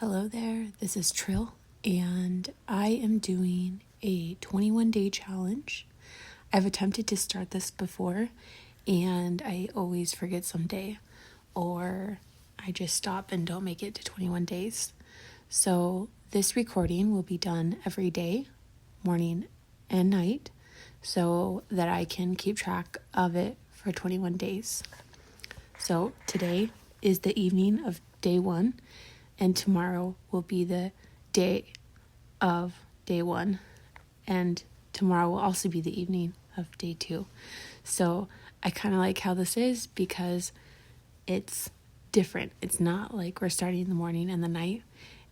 Hello there, this is Trill, and I am doing a 21-day challenge. I've attempted to start this before, and I always forget someday, or I just stop and don't make it to 21 days. So this recording will be done every day, morning and night, so that I can keep track of it for 21 days. So today is the evening of day 1, and tomorrow will be the day of day 1, and tomorrow will also be the evening of day 2. So I kind of like how this is because it's different. It's not like we're starting in the morning and the night,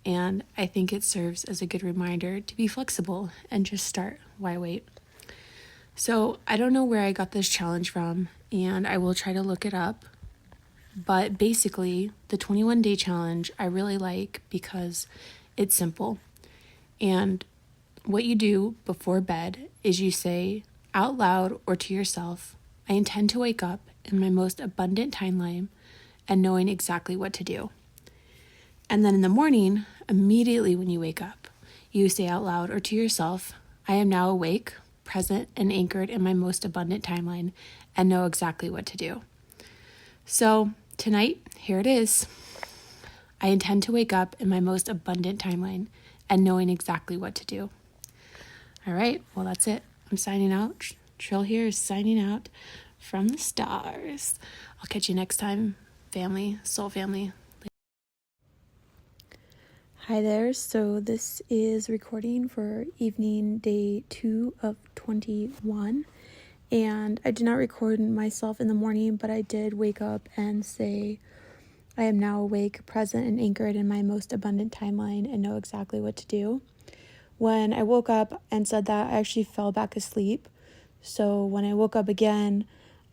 and I think it serves as a good reminder to be flexible and just start. Why wait? So I don't know where I got this challenge from, and I will try to look it up. But basically, the 21-day challenge I really like because it's simple. And what you do before bed is you say out loud or to yourself, I intend to wake up in my most abundant timeline and knowing exactly what to do. And then in the morning, immediately when you wake up, you say out loud or to yourself, I am now awake, present, and anchored in my most abundant timeline and know exactly what to do. So tonight, here it is. I intend to wake up in my most abundant timeline and knowing exactly what to do. All right, well, that's it. I'm signing out. Trill here is signing out from the stars. I'll catch you next time, family, soul family. Hi there. So this is recording for evening day 2 of 21. And I did not record myself in the morning, but I did wake up and say, I am now awake, present, and anchored in my most abundant timeline and know exactly what to do. When I woke up and said that, I actually fell back asleep. So when I woke up again,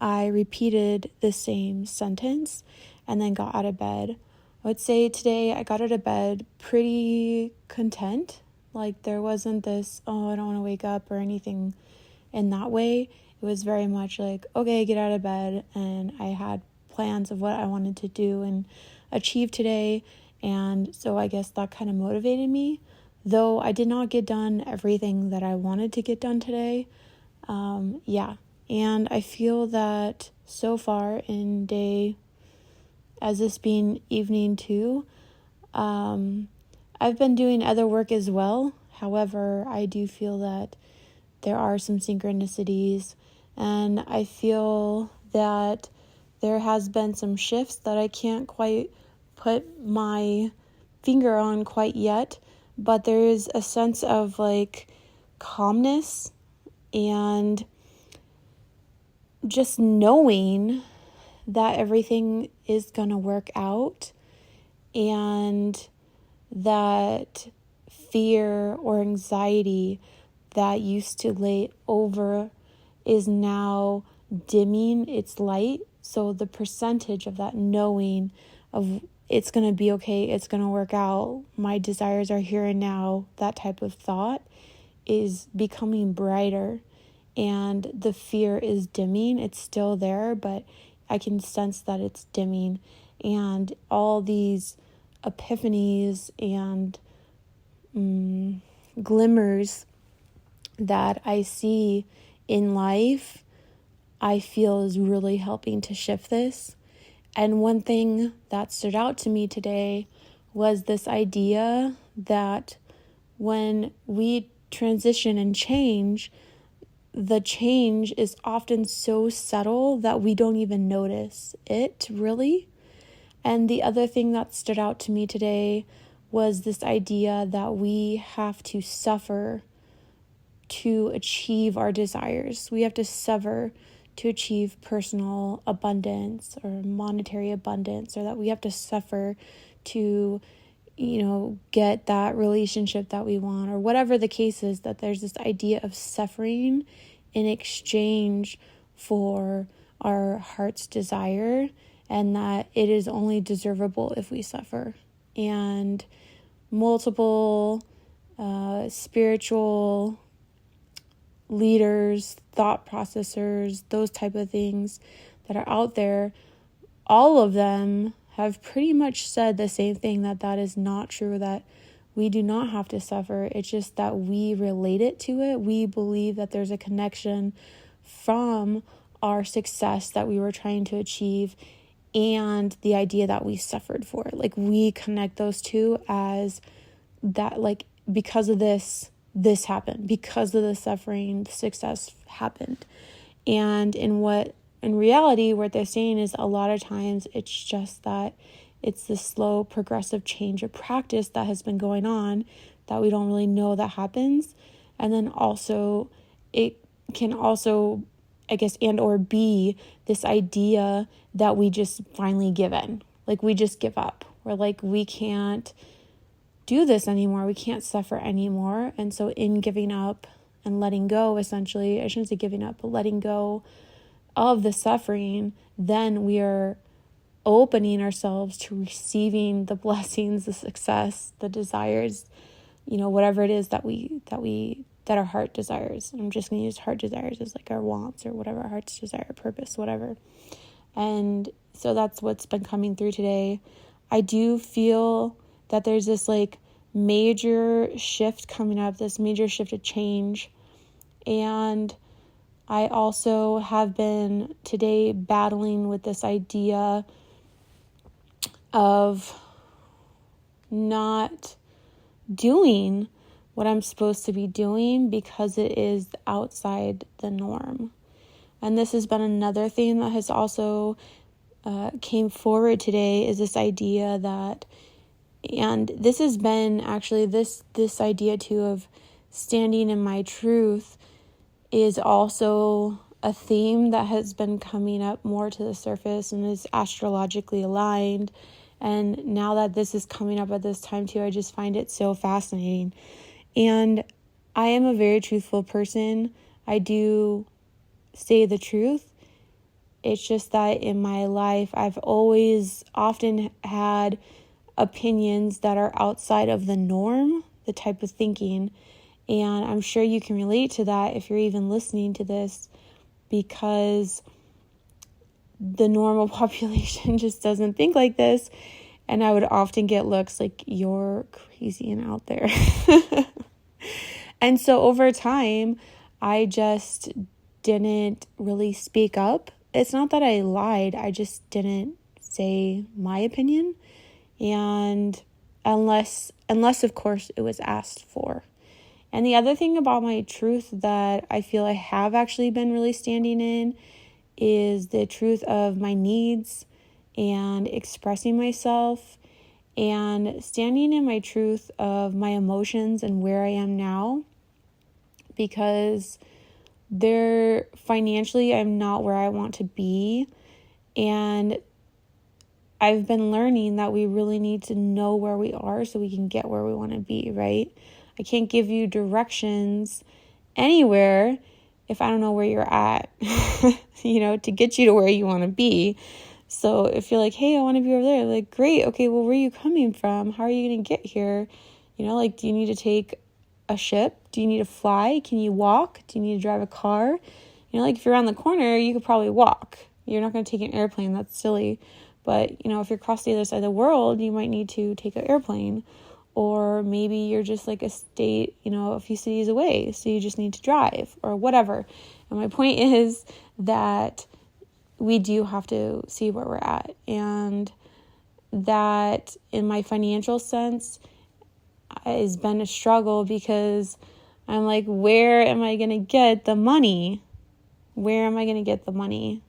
I repeated the same sentence and then got out of bed. I would say today I got out of bed pretty content. Like there wasn't this, oh, I don't want to wake up or anything in that way. It was very much like, okay, get out of bed. And I had plans of what I wanted to do and achieve today. And so I guess that kind of motivated me. Though I did not get done everything that I wanted to get done today. And I feel that so far in day, as this being evening 2, I've been doing other work as well. However, I do feel that there are some synchronicities, and I feel that there has been some shifts that I can't quite put my finger on quite yet, but there is a sense of like calmness and just knowing that everything is going to work out, and that fear or anxiety that used to lay over is now dimming its light. So the percentage of that knowing of it's going to be okay, it's going to work out, my desires are here and now, that type of thought is becoming brighter, and the fear is dimming. It's still there, but I can sense that it's dimming, and all these epiphanies and glimmers that I see in life, I feel is really helping to shift this. And one thing that stood out to me today was this idea that when we transition and change, the change is often so subtle that we don't even notice it really. And the other thing that stood out to me today was this idea that we have to suffer to achieve our desires. We have to suffer to achieve personal abundance or monetary abundance, or that we have to suffer to, get that relationship that we want, or whatever the case is, that there's this idea of suffering in exchange for our heart's desire, and that it is only deservable if we suffer. And multiple spiritual leaders, thought processors, those type of things that are out there, all of them have pretty much said the same thing, that is not true, that we do not have to suffer. It's just that we relate it to it. We believe that there's a connection from our success that we were trying to achieve and the idea that we suffered for. Like, we connect those two as that, like, because of this happened. Because of the suffering, the success happened. And in reality, what they're saying is a lot of times it's just that it's the slow, progressive change of practice that has been going on that we don't really know that happens. And then also, it can also, I guess, and or be this idea that we just finally give in. Like, we just give up. We're like, we can't do this anymore. We can't suffer anymore. And so in giving up and letting go, essentially, I shouldn't say giving up, but letting go of the suffering, then we are opening ourselves to receiving the blessings, the success, the desires, whatever it is that our heart desires. I'm just going to use heart desires as like our wants or whatever our heart's desire, purpose, whatever. And so that's what's been coming through today. I do feel that there's this like major shift coming up, this major shift of change. And I also have been today battling with this idea of not doing what I'm supposed to be doing because it is outside the norm. And this has been another thing that has also came forward today, is this idea that, and this has been actually this idea too of standing in my truth is also a theme that has been coming up more to the surface and is astrologically aligned. And now that this is coming up at this time too, I just find it so fascinating. And I am a very truthful person. I do say the truth. It's just that in my life, I've always often had opinions that are outside of the norm, the type of thinking. And I'm sure you can relate to that if you're even listening to this, because the normal population just doesn't think like this. And I would often get looks like, you're crazy and out there. And so over time, I just didn't really speak up. It's not that I lied. I just didn't say my opinion. And unless of course it was asked for. And the other thing about my truth that I feel I have actually been really standing in is the truth of my needs and expressing myself and standing in my truth of my emotions and where I am now, because financially I'm not where I want to be. And I've been learning that we really need to know where we are so we can get where we want to be, right? I can't give you directions anywhere if I don't know where you're at, to get you to where you want to be. So if you're like, hey, I want to be over there, like, great. Okay, well, where are you coming from? How are you going to get here? Do you need to take a ship? Do you need to fly? Can you walk? Do you need to drive a car? If you're around the corner, you could probably walk. You're not going to take an airplane. That's silly. But, if you're across the other side of the world, you might need to take an airplane. Or maybe you're just like a state, a few cities away, so you just need to drive or whatever. And my point is that we do have to see where we're at. And that in my financial sense has been a struggle, because I'm like, where am I going to get the money? Where am I going to get the money?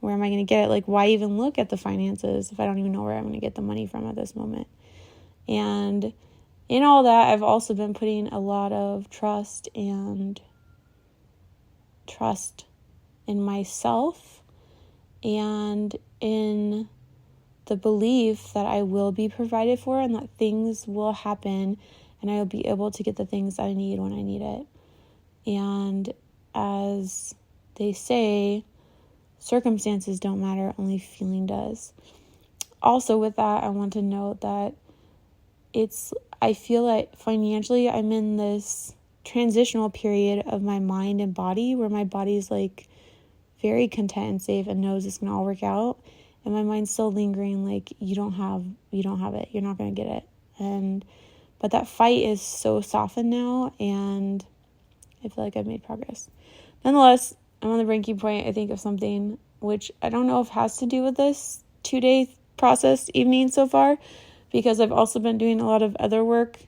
Where am I going to get it? Like, why even look at the finances if I don't even know where I'm going to get the money from at this moment? And in all that, I've also been putting a lot of trust in myself and in the belief that I will be provided for and that things will happen and I will be able to get the things that I need when I need it. And as they say, circumstances don't matter, only feeling does. Also with that, I want to note that I feel like financially I'm in this transitional period of my mind and body where my body's like very content and safe and knows it's going to all work out. and my mind's still lingering like you don't have it, you're not going to get it. But that fight is so softened now, and I feel like I've made progress. Nonetheless, I'm on the breaking point, I think, of something which I don't know if has to do with this 2-day process evening so far, because I've also been doing a lot of other work.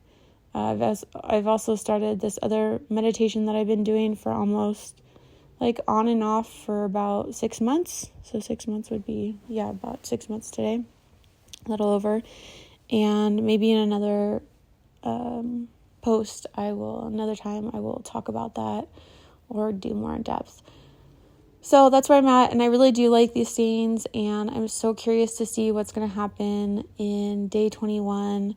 I've also started this other meditation that I've been doing for almost like on and off for about 6 months. So 6 months would be, about 6 months today, a little over. And maybe in another post, another time I will talk about that or do more in depth. So that's where I'm at, and I really do like these things, and I'm so curious to see what's going to happen in day 21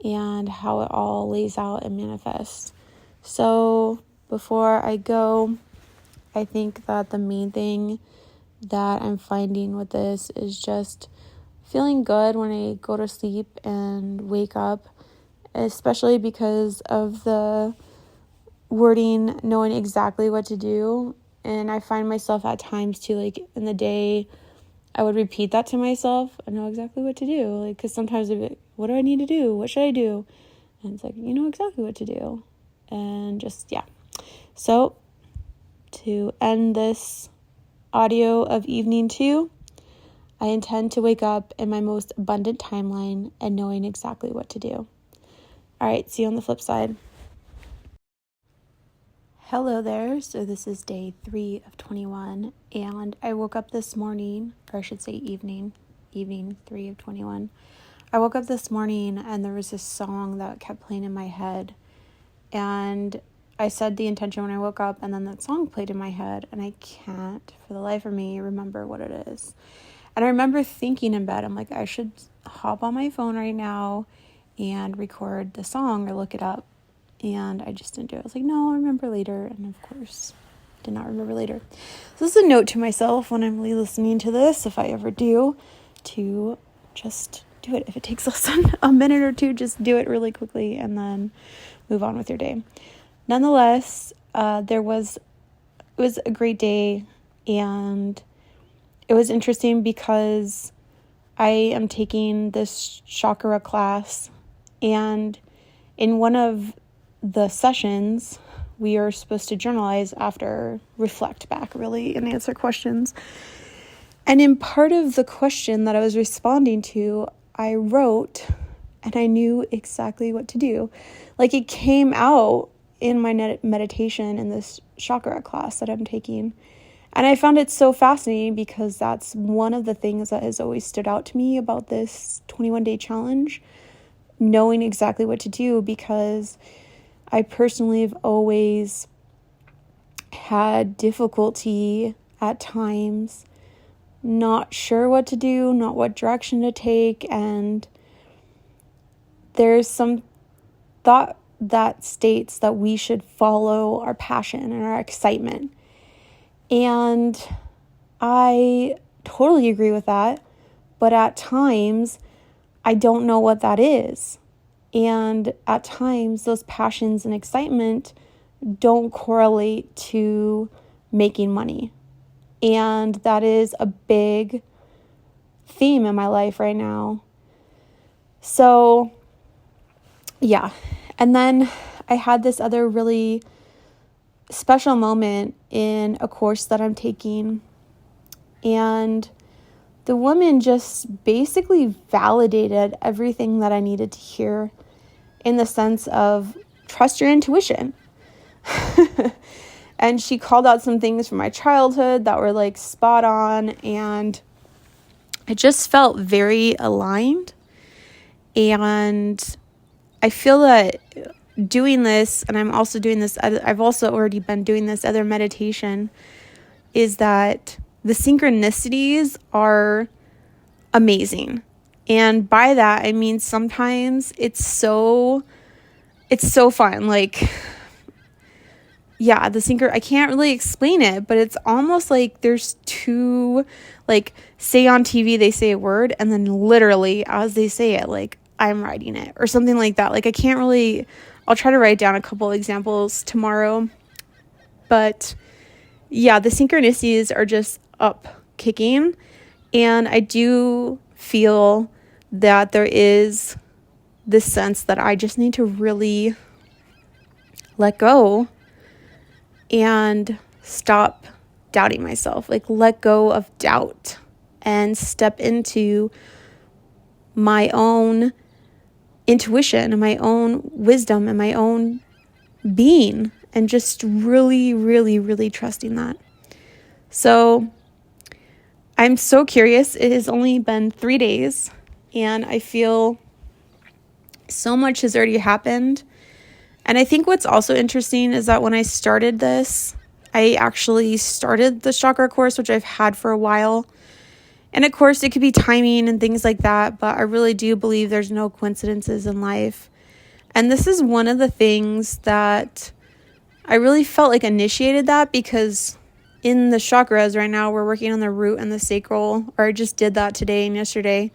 and how it all lays out and manifests. So before I go, I think that the main thing that I'm finding with this is just feeling good when I go to sleep and wake up, especially because of the wording, knowing exactly what to do. And I find myself at times too, like in the day, I would repeat that to myself. I know exactly what to do. Like, because sometimes I'd be like, what do I need to do? What should I do? And it's like, you know exactly what to do. And just, yeah. So to end this audio of evening 2, I intend to wake up in my most abundant timeline and knowing exactly what to do. All right, see you on the flip side. Hello there. So this is day 3 of 21, and I woke up this morning, or I should say evening 3 of 21. I woke up this morning and there was this song that kept playing in my head, and I said the intention when I woke up, and then that song played in my head, and I can't for the life of me remember what it is. And I remember thinking in bed, I'm like, I should hop on my phone right now and record the song or look it up. And I just didn't do it. I was like, no, I'll remember later. And of course, did not remember later. So this is a note to myself when I'm listening to this, if I ever do, to just do it. If it takes less than a minute or two, just do it really quickly and then move on with your day. Nonetheless, it was a great day, and it was interesting because I am taking this chakra class, and in one of the sessions, we are supposed to journalize after, reflect back really, and answer questions. And in part of the question that I was responding to, I wrote, and I knew exactly what to do. Like, it came out in my meditation in this chakra class that I'm taking. And I found it so fascinating because that's one of the things that has always stood out to me about this 21-day challenge, knowing exactly what to do, because I personally have always had difficulty at times, not sure what to do, not what direction to take, and there's some thought that states that we should follow our passion and our excitement. And I totally agree with that, but at times I don't know what that is. And at times, those passions and excitement don't correlate to making money. And that is a big theme in my life right now. So, yeah. And then I had this other really special moment in a course that I'm taking. And the woman just basically validated everything that I needed to hear, in the sense of trust your intuition. And she called out some things from my childhood that were like spot on, and it just felt very aligned. And I feel that doing this, and I'm also doing this, I've also already been doing this other meditation, is that the synchronicities are amazing. And by that, I mean, sometimes it's so fun. Like, yeah, I can't really explain it, but it's almost like there's two, like, say on TV, they say a word, and then literally as they say it, like, I'm writing it or something like that. Like, I'll try to write down a couple examples tomorrow, but yeah, the synchronicities are just up kicking. And I do feel that there is this sense that I just need to really let go and stop doubting myself. Like, let go of doubt and step into my own intuition and my own wisdom and my own being, and just really, really, really trusting that. So I'm so curious. It has only been 3 days, and I feel so much has already happened. And I think what's also interesting is that when I started this, I actually started the chakra course, which I've had for a while. And of course, it could be timing and things like that, but I really do believe there's no coincidences in life. And this is one of the things that I really felt like initiated that, because in the chakras right now, we're working on the root and the sacral, or I just did that today and yesterday.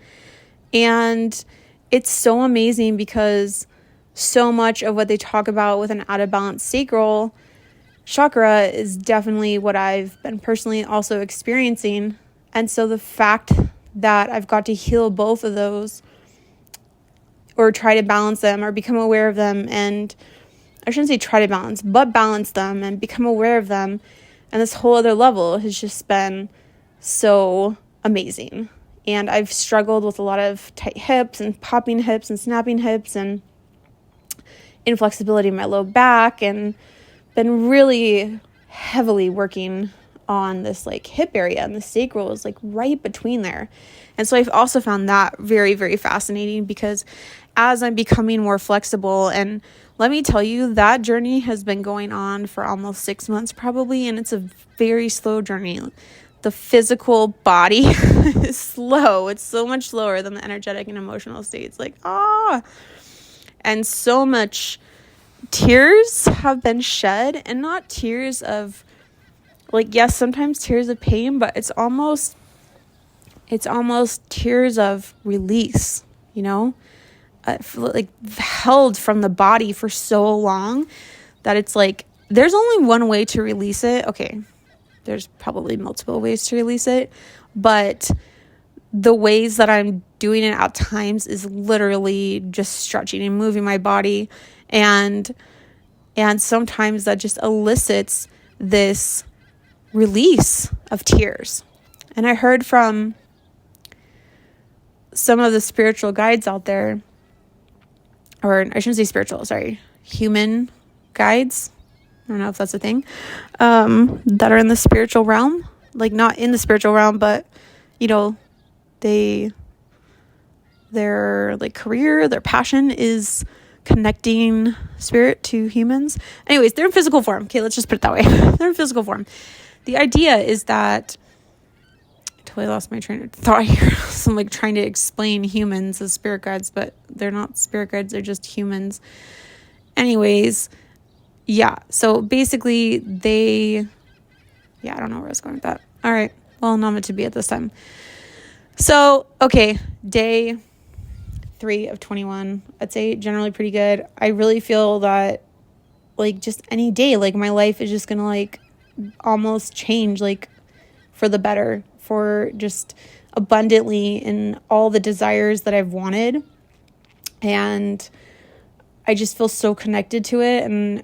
And it's so amazing because so much of what they talk about with an out of balance sacral chakra is definitely what I've been personally also experiencing. And so the fact that I've got to heal both of those, or try to balance them, or become aware of them, and I shouldn't say try to balance, but balance them and become aware of them, and this whole other level has just been so amazing. And I've struggled with a lot of tight hips and popping hips and snapping hips and inflexibility in my low back, and been really heavily working on this like hip area, and the sacral is like right between there. And so I've also found that very, very fascinating, because as I'm becoming more flexible, and let me tell you, that journey has been going on for almost 6 months probably, and it's a very slow journey. The physical body is slow. It's so much slower than the energetic and emotional states. Like, and so much tears have been shed, and not tears of like, yes, sometimes tears of pain, but it's almost tears of release, you know, like held from the body for so long that it's like, there's only one way to release it. Okay, there's probably multiple ways to release it, but the ways that I'm doing it at times is literally just stretching and moving my body. And sometimes that just elicits this release of tears. And I heard from some of the spiritual guides out there, or I shouldn't say spiritual, sorry, human guides. I don't know if that's a thing, that are in the spiritual realm, like not in the spiritual realm, but you know, their like career, their passion is connecting spirit to humans. Anyways, they're in physical form. Okay, let's just put it that way. They're in physical form. The idea is that, I totally lost my train of thought here. So I'm like trying to explain humans as spirit guides, but they're not spirit guides, they're just humans. Anyways, yeah. So basically I don't know where I was going with that. All right. Well, not meant to be at this time. So, okay, day 3 of 21, I'd say generally pretty good. I really feel that like just any day, like my life is just going to like almost change like for the better, for just abundantly in all the desires that I've wanted. And I just feel so connected to it. And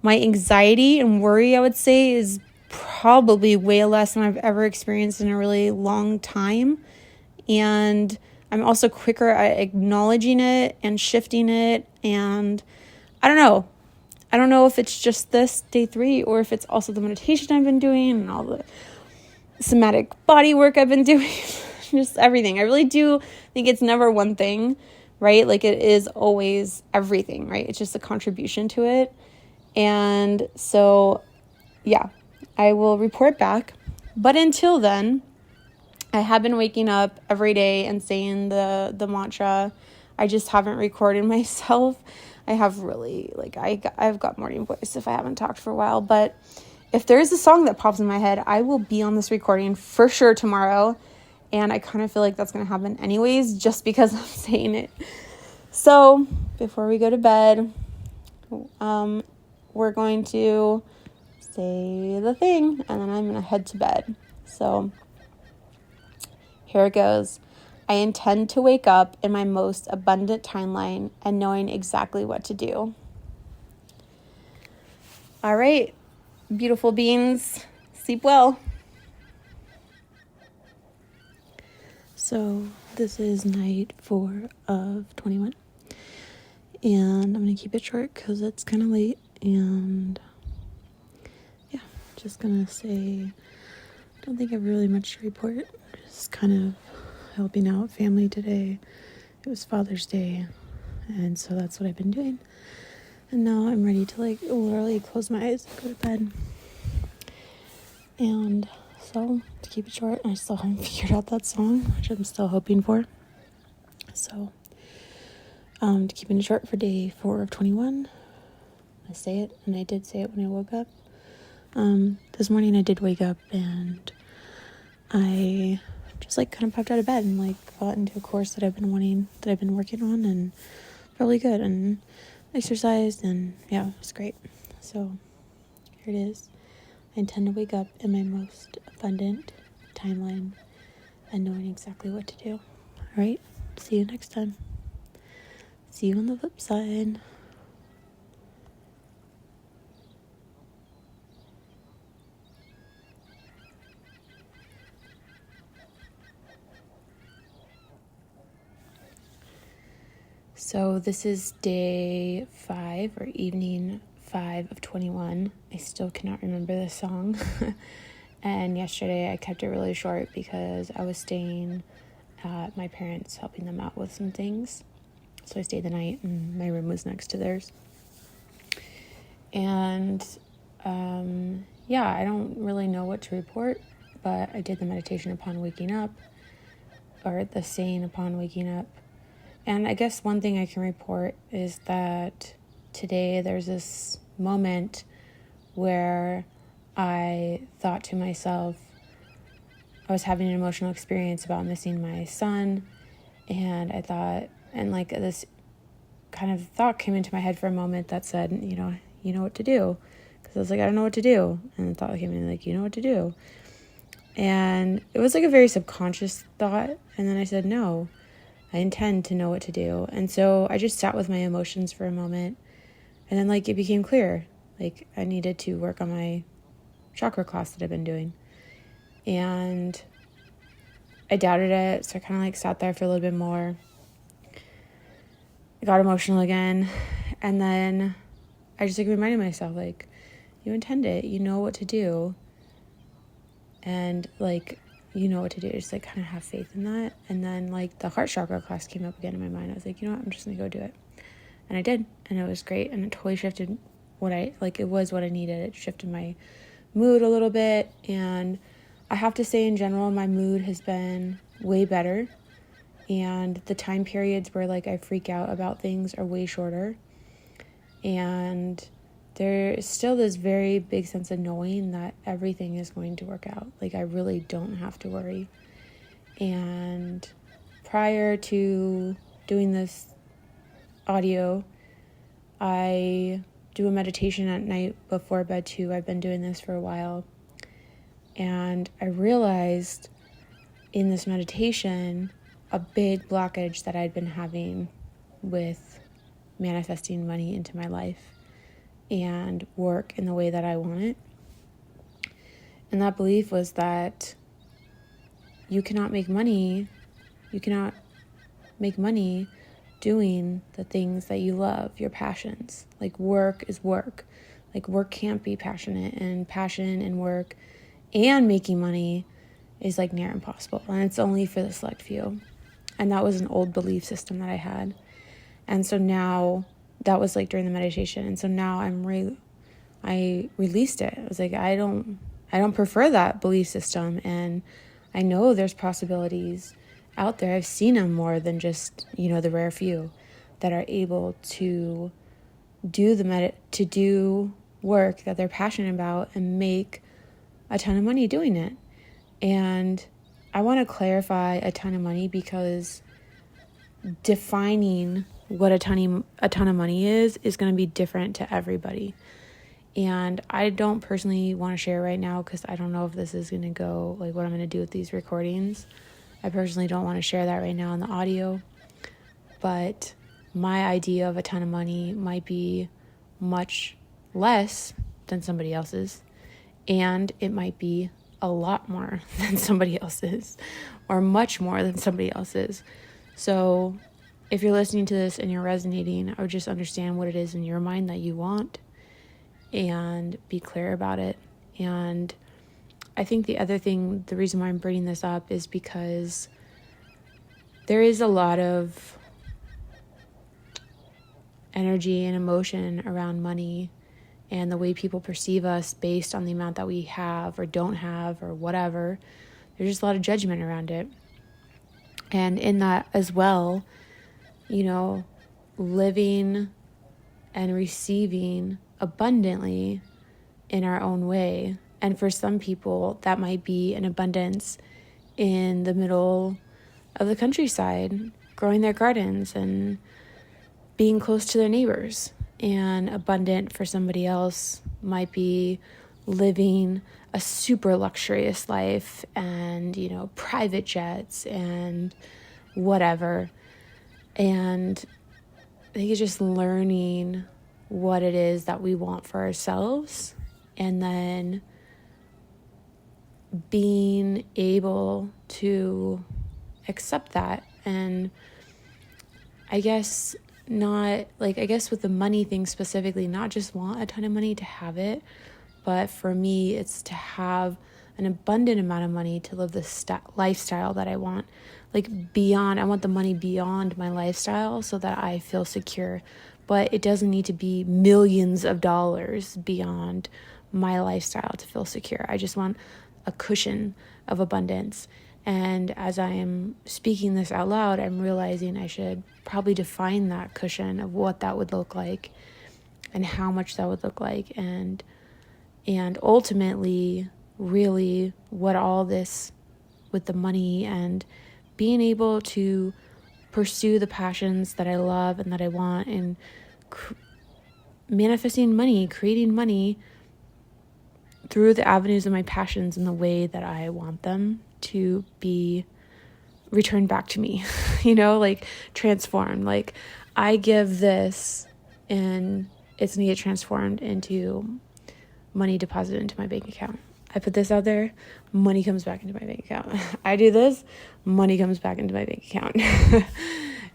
my anxiety and worry, I would say, is probably way less than I've ever experienced in a really long time. And I'm also quicker at acknowledging it and shifting it. And I don't know if it's just this day 3 or if it's also the meditation I've been doing and all the somatic body work I've been doing, just everything. I really do think it's never one thing, right? Like it is always everything, right? It's just a contribution to it. And so, yeah, I will report back. But until then, I have been waking up every day and saying the mantra. I just haven't recorded myself. I have really, like, I've got morning voice if I haven't talked for a while. But if there is a song that pops in my head, I will be on this recording for sure tomorrow. And I kind of feel like that's going to happen anyways, just because I'm saying it. So before we go to bed, we're going to say the thing, and then I'm going to head to bed. So Here it goes. I intend to wake up in my most abundant timeline and knowing exactly what to do. All right, beautiful beings, sleep well. So this is night 4 of 21. And I'm going to keep it short because it's kind of late. And yeah, just going to say, I don't think I have really much to report. Just kind of helping out family today. It was Father's Day. And so that's what I've been doing. And now I'm ready to literally close my eyes and go to bed. And so to keep it short, I still haven't figured out that song, which I'm still hoping for. So to keep it short for day 4 of 21, I say it, and I did say it when I woke up. This morning I did wake up and I just kind of popped out of bed and got into a course that I've been working on, and really good, and exercised, and yeah, it was great. So here it is. I intend to wake up in my most abundant timeline and knowing exactly what to do. All right, see you next time. See you on the flip side. So this is day 5 or evening 5 of 21. I still cannot remember the song. And yesterday I kept it really short because I was staying at my parents' helping them out with some things. So I stayed the night and my room was next to theirs. And I don't really know what to report, but I did the meditation upon waking up, or the saying upon waking up. And I guess one thing I can report is that today there's this moment where I thought to myself, I was having an emotional experience about missing my son, and I thought, and this kind of thought came into my head for a moment that said, you know what to do. Because I was I don't know what to do. And the thought came in you know what to do. And it was a very subconscious thought. And then I said, no, I intend to know what to do. And so I just sat with my emotions for a moment. And then it became clear. I needed to work on my chakra class that I've been doing. And I doubted it. So I kind of sat there for a little bit more. I got emotional again. And then I just reminded myself, you intend it, you know what to do. And you know what to do. Just kind of have faith in that. And then the heart chakra class came up again in my mind. I was you know what, I'm just gonna go do it. And I did, and it was great, and it totally shifted it was what I needed. It shifted my mood a little bit, and I have to say in general my mood has been way better, and the time periods where I freak out about things are way shorter. And there is still this very big sense of knowing that everything is going to work out. I really don't have to worry. And prior to doing this audio, I do a meditation at night before bed too. I've been doing this for a while. And I realized in this meditation a big blockage that I'd been having with manifesting money into my life and work in the way that I want it. And that belief was that you cannot make money doing the things that you love, your passions. Work is work. Work can't be passionate, and passion and work and making money is near impossible. And it's only for the select few. And that was an old belief system that I had. And so now, that was during the meditation. And so now I released it. I was I don't prefer that belief system. And I know there's possibilities out there. I've seen them more than just, the rare few that are able to do work that they're passionate about and make a ton of money doing it. And I want to clarify a ton of money, because defining what a ton of money is going to be different to everybody. And I don't personally want to share right now, because I don't know if this is going to go what I'm going to do with these recordings. I personally don't want to share that right now in the audio, but my idea of a ton of money might be much less than somebody else's, and it might be a lot more than somebody else's, or much more than somebody else's. So if you're listening to this and you're resonating, I would just understand what it is in your mind that you want and be clear about it. And I think the other thing, the reason why I'm bringing this up is because there is a lot of energy and emotion around money and the way people perceive us based on the amount that we have or don't have or whatever. There's just a lot of judgment around it. And in that as well, you know, living and receiving abundantly in our own way. And for some people, that might be an abundance in the middle of the countryside, growing their gardens and being close to their neighbors. And abundant for somebody else might be living a super luxurious life and, you know, private jets and whatever. And I think it's just learning what it is that we want for ourselves, and then being able to accept that. And I guess with the money thing specifically, not just want a ton of money to have it, but for me, it's to have an abundant amount of money to live the lifestyle that I want. I want the money beyond my lifestyle so that I feel secure. But it doesn't need to be millions of dollars beyond my lifestyle to feel secure. I just want a cushion of abundance. And as I am speaking this out loud, I'm realizing I should probably define that cushion of what that would look like and how much that would look like. And ultimately, really, what all this with the money and being able to pursue the passions that I love and that I want, and manifesting money, creating money through the avenues of my passions in the way that I want them to be returned back to me, transformed. I give this and it's going to get transformed into money deposited into my bank account. I put this out there, money comes back into my bank account. I do this, money comes back into my bank account.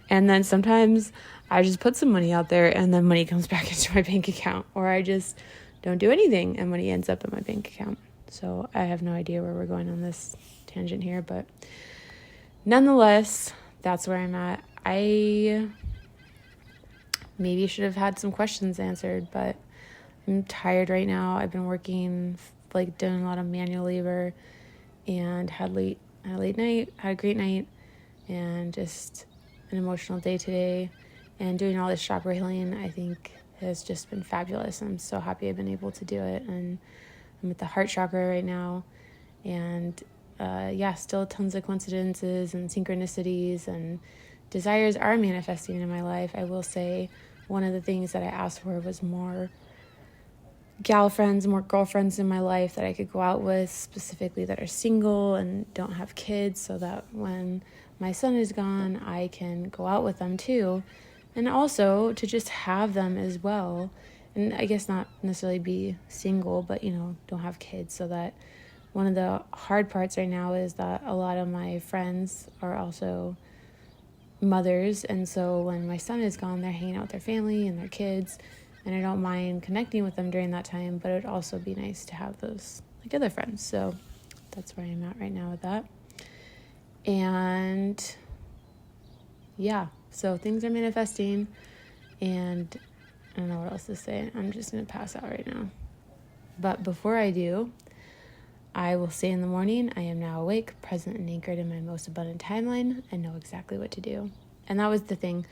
And then sometimes I just put some money out there and then money comes back into my bank account, or I just don't do anything and money ends up in my bank account. So I have no idea where we're going on this tangent here, but nonetheless, that's where I'm at. I maybe should have had some questions answered, but I'm tired right now. I've been working, doing a lot of manual labor, and had a great night, and just an emotional day today. And doing all this chakra healing, I think, has just been fabulous. I'm so happy I've been able to do it. And I'm at the heart chakra right now. And still tons of coincidences and synchronicities and desires are manifesting in my life. I will say one of the things that I asked for was more gal friends, more girlfriends in my life that I could go out with, specifically that are single and don't have kids, so that when my son is gone, I can go out with them too. And also to just have them as well. And I guess not necessarily be single, but, don't have kids. So that one of the hard parts right now is that a lot of my friends are also mothers. And so when my son is gone, they're hanging out with their family and their kids. And I don't mind connecting with them during that time, but it would also be nice to have those other friends. So that's where I'm at right now with that. And yeah, so things are manifesting, and I don't know what else to say. I'm just going to pass out right now. But before I do, I will say in the morning, I am now awake, present, and anchored in my most abundant timeline, and know exactly what to do. And that was the thing.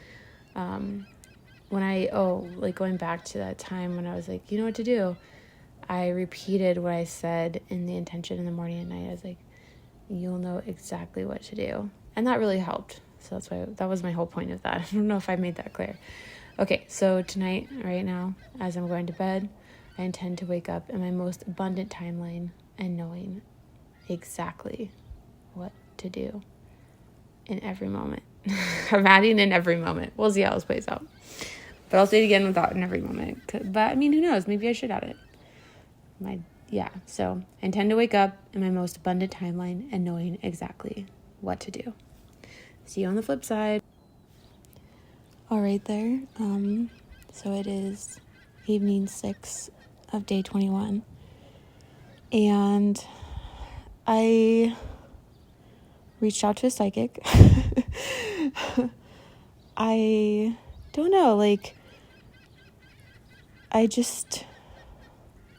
Going back to that time when I was you know what to do, I repeated what I said in the intention in the morning and night. I was you'll know exactly what to do. And that really helped. So that was my whole point of that. I don't know if I made that clear. Okay, so tonight, right now, as I'm going to bed, I intend to wake up in my most abundant timeline and knowing exactly what to do. in every moment. I'm adding in every moment. We'll see how this plays out. But I'll say it again without in every moment. But I mean, who knows? Maybe I should add it. So I intend to wake up in my most abundant timeline and knowing exactly what to do. See you on the flip side. All right there. So it is evening 6 of day 21. And I reached out to a psychic. I don't know, like, I just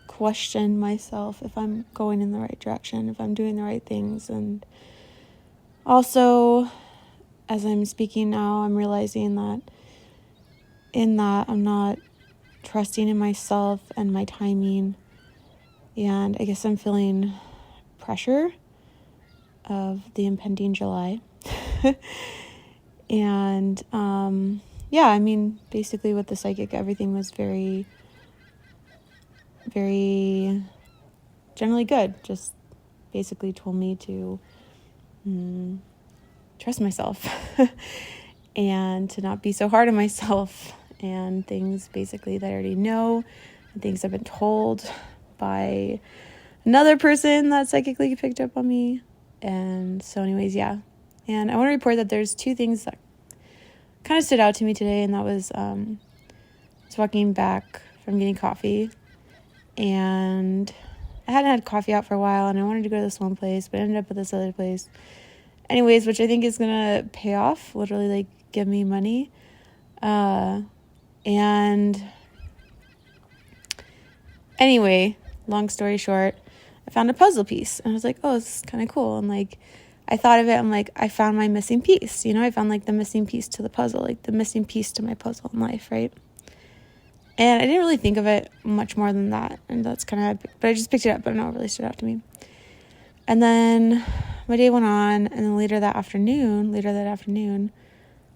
question myself if I'm going in the right direction, if I'm doing the right things. And also, as I'm speaking now, I'm realizing that I'm not trusting in myself and my timing. And I guess I'm feeling pressure of the impending July. And yeah, I mean, basically with the psychic, everything was very, very generally good. Just basically told me to trust myself and to not be so hard on myself, and things basically that I already know, and things I've been told by another person that psychically picked up on me. And so anyways, yeah. And I want to report that there's two things that kind of stood out to me today, and that was I was walking back from getting coffee, and I hadn't had coffee out for a while, and I wanted to go to this one place, but I ended up at this other place. Anyways, which I think is going to pay off, literally, like, give me money. And anyway, long story short, I found a puzzle piece, and I was like, oh, this is kind of cool. And, like, I thought of it, I'm like, I found my missing piece. You know, I found, like, the missing piece to the puzzle, like, the missing piece to my puzzle in life, right? And I didn't really think of it much more than that, and that's kind of, but I just picked it up, but I don't know, it really stood out to me. And then my day went on, and then later that afternoon,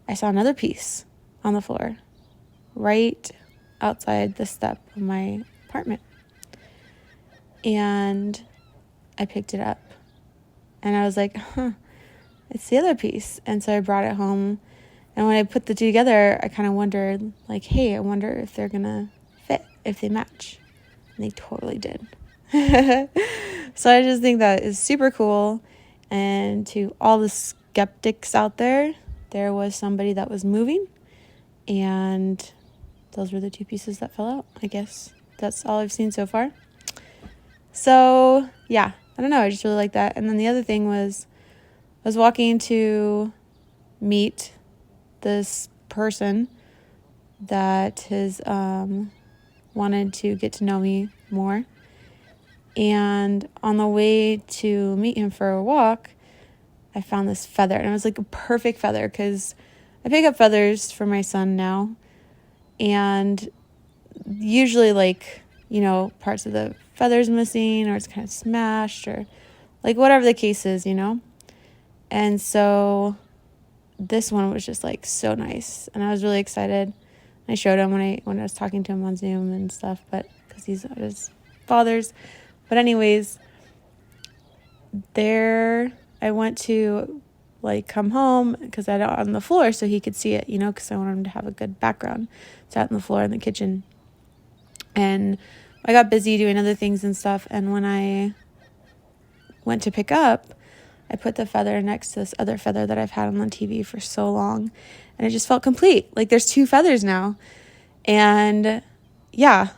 I saw another piece on the floor, right outside the step of my apartment. And I picked it up, and I was like, it's the other piece. And so I brought it home, and when I put the two together, I kind of wondered, like, hey, I wonder if they're gonna fit, if they match. And they totally did. So I just think that is super cool. And to all the skeptics out there, there was somebody that was moving, and those were the two pieces that fell out. I guess that's all I've seen so far. So yeah, I don't know, I just really like that. And then the other thing was, I was walking to meet this person that has wanted to get to know me more. And on the way to meet him for a walk, I found this feather, and it was like a perfect feather, because I pick up feathers for my son now, and usually, like, you know, parts of the feather's missing, or it's kind of smashed, or like whatever the case is, you know. And so this one was just like so nice, and I was really excited. I showed him when I was talking to him on Zoom and stuff, but because he's at his father's. But anyways, there I went to, like, come home, because I had it on the floor so he could see it, you know, because I wanted him to have a good background. It's out on the floor in the kitchen. And I got busy doing other things and stuff, and when I went to pick up, I put the feather next to this other feather that I've had on the TV for so long, and it just felt complete. Like, there's two feathers now. And yeah.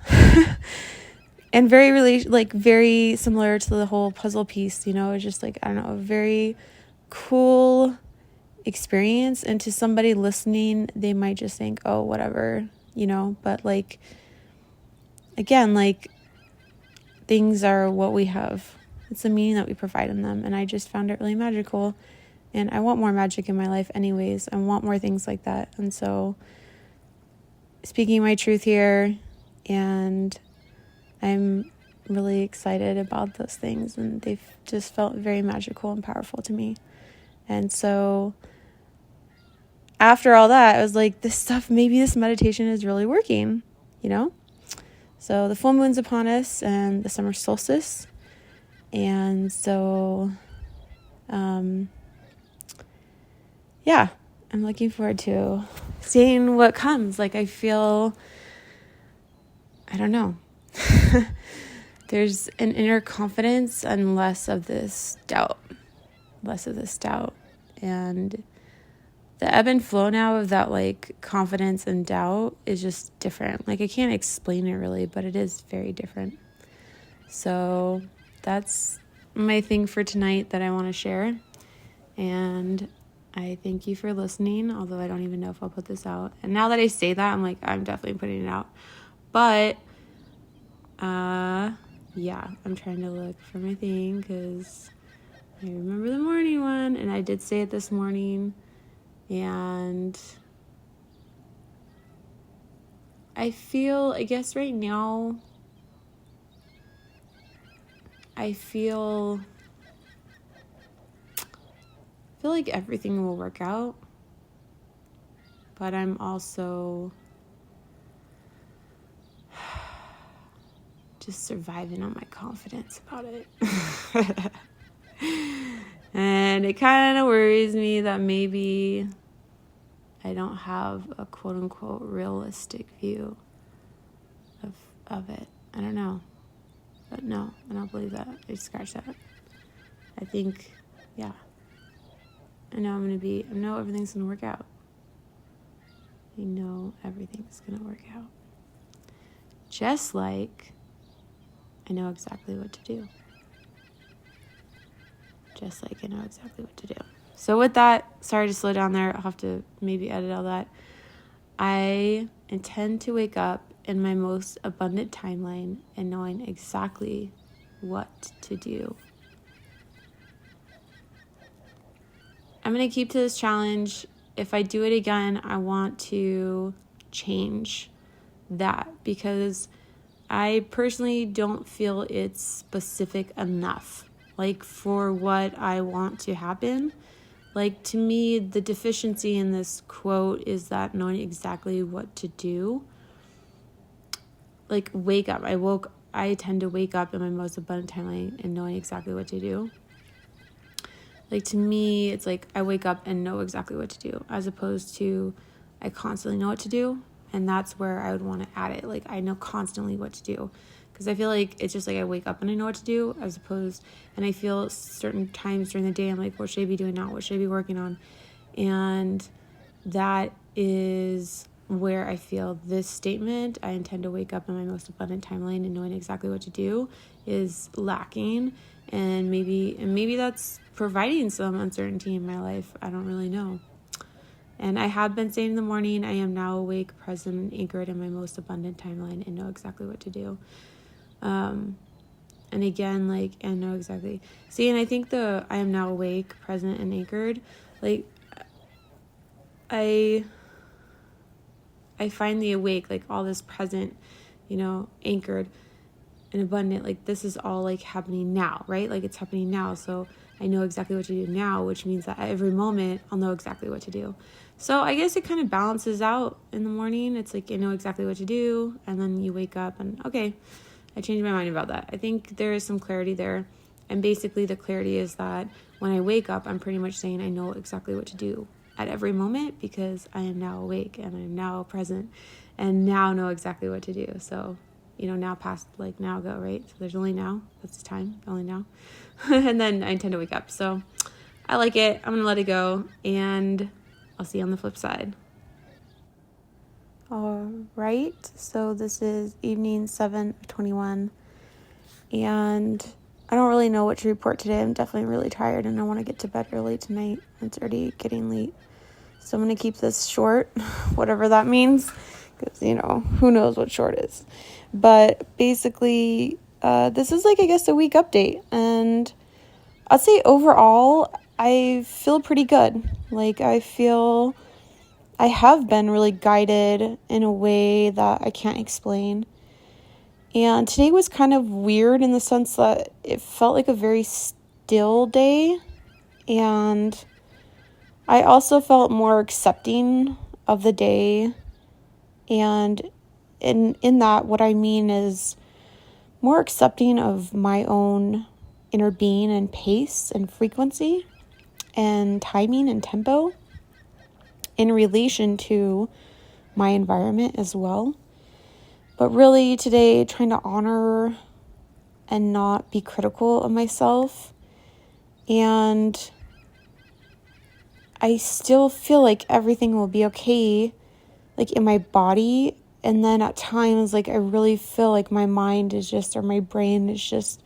And very similar to the whole puzzle piece, you know. It's just like, I don't know, a very cool experience. And to somebody listening, they might just think, oh, whatever, you know. But, like, again, like, things are what we have. It's the meaning that we provide in them. And I just found it really magical. And I want more magic in my life anyways. I want more things like that. And so, speaking my truth here, and I'm really excited about those things, and they've just felt very magical and powerful to me. And so after all that, I was like, maybe this meditation is really working, you know? So the full moon's upon us, and the summer solstice. And so yeah, I'm looking forward to seeing what comes. Like, I don't know. There's an inner confidence and less of this doubt. And the ebb and flow now of that, like, confidence and doubt is just different. Like, I can't explain it really, but it is very different. So that's my thing for tonight that I want to share. And I thank you for listening, although I don't even know if I'll put this out. And now that I say that, I'm like, I'm definitely putting it out. But, yeah, I'm trying to look for my thing because I remember the morning one, and I did say it this morning. And I guess right now, I feel like everything will work out, but I'm also just surviving on my confidence about it. And it kind of worries me that maybe I don't have a quote-unquote realistic view of it. I don't know. But no, I don't believe that. I scratch that. I think, yeah. I know everything's going to work out. I know everything's going to work out. Just like I know exactly what to do. So with that, sorry to slow down there. I'll have to maybe edit all that. I intend to wake up in my most abundant timeline and knowing exactly what to do. I'm going to keep to this challenge. If I do it again, I want to change that because I personally don't feel it's specific enough, like, for what I want to happen. Like, to me, the deficiency in this quote is that knowing exactly what to do. Like, wake up. I tend to wake up in my most abundant timeline and knowing exactly what to do. Like, to me, it's like I wake up and know exactly what to do, as opposed to I constantly know what to do. And that's where I would want to add it. Like, I know constantly what to do. Because I feel like it's just like I wake up and I know what to do, and I feel certain times during the day, I'm like, what should I be doing now? What should I be working on? And that is where I feel this statement, I intend to wake up in my most abundant timeline and knowing exactly what to do, is lacking. And maybe that's providing some uncertainty in my life. I don't really know. And I have been saying in the morning, I am now awake, present, and anchored in my most abundant timeline and know exactly what to do. And again, like, and know exactly. See, and I think I am now awake, present, and anchored. Like, I find the awake, like, all this present, anchored and abundant. Like, this is all, like, happening now, right? Like, it's happening now. So I know exactly what to do now, which means that at every moment I'll know exactly what to do. So I guess it kind of balances out in the morning. It's like I know exactly what to do, and then you wake up and, okay, I changed my mind about that. I think there is some clarity there. And basically the clarity is that when I wake up, I'm pretty much saying I know exactly what to do at every moment because I am now awake and I'm now present and now know exactly what to do. So, now past, like, now go, right? So there's only now. That's the time, only now. And then I intend to wake up. So I like it. I'm going to let it go, and I'll see you on the flip side. All right, so this is evening 7/21, and I don't really know what to report today. I'm definitely really tired, and I want to get to bed early tonight. It's already getting late, so I'm going to keep this short, whatever that means, because, who knows what short is. But basically, this is, like, I guess, a week update, and I'd say overall, I feel pretty good. Like, I feel I have been really guided in a way that I can't explain. And today was kind of weird in the sense that it felt like a very still day. And I also felt more accepting of the day. And in that, what I mean is more accepting of my own inner being and pace and frequency and timing and tempo. in relation to my environment as well. But really today, trying to honor and not be critical of myself. And I still feel like everything will be okay, like in my body. And then at times, like I really feel like my mind is just, or my brain is just,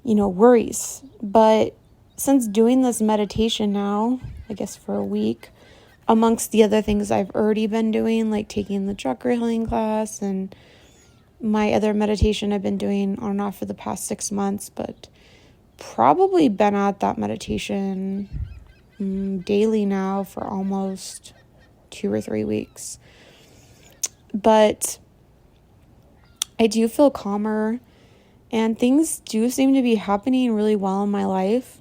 worries. But since doing this meditation now, I guess for a week, amongst the other things I've already been doing, like taking the chakra healing class and my other meditation I've been doing on and off for the past 6 months, but probably been at that meditation daily now for almost 2 or 3 weeks. But I do feel calmer, and things do seem to be happening really well in my life.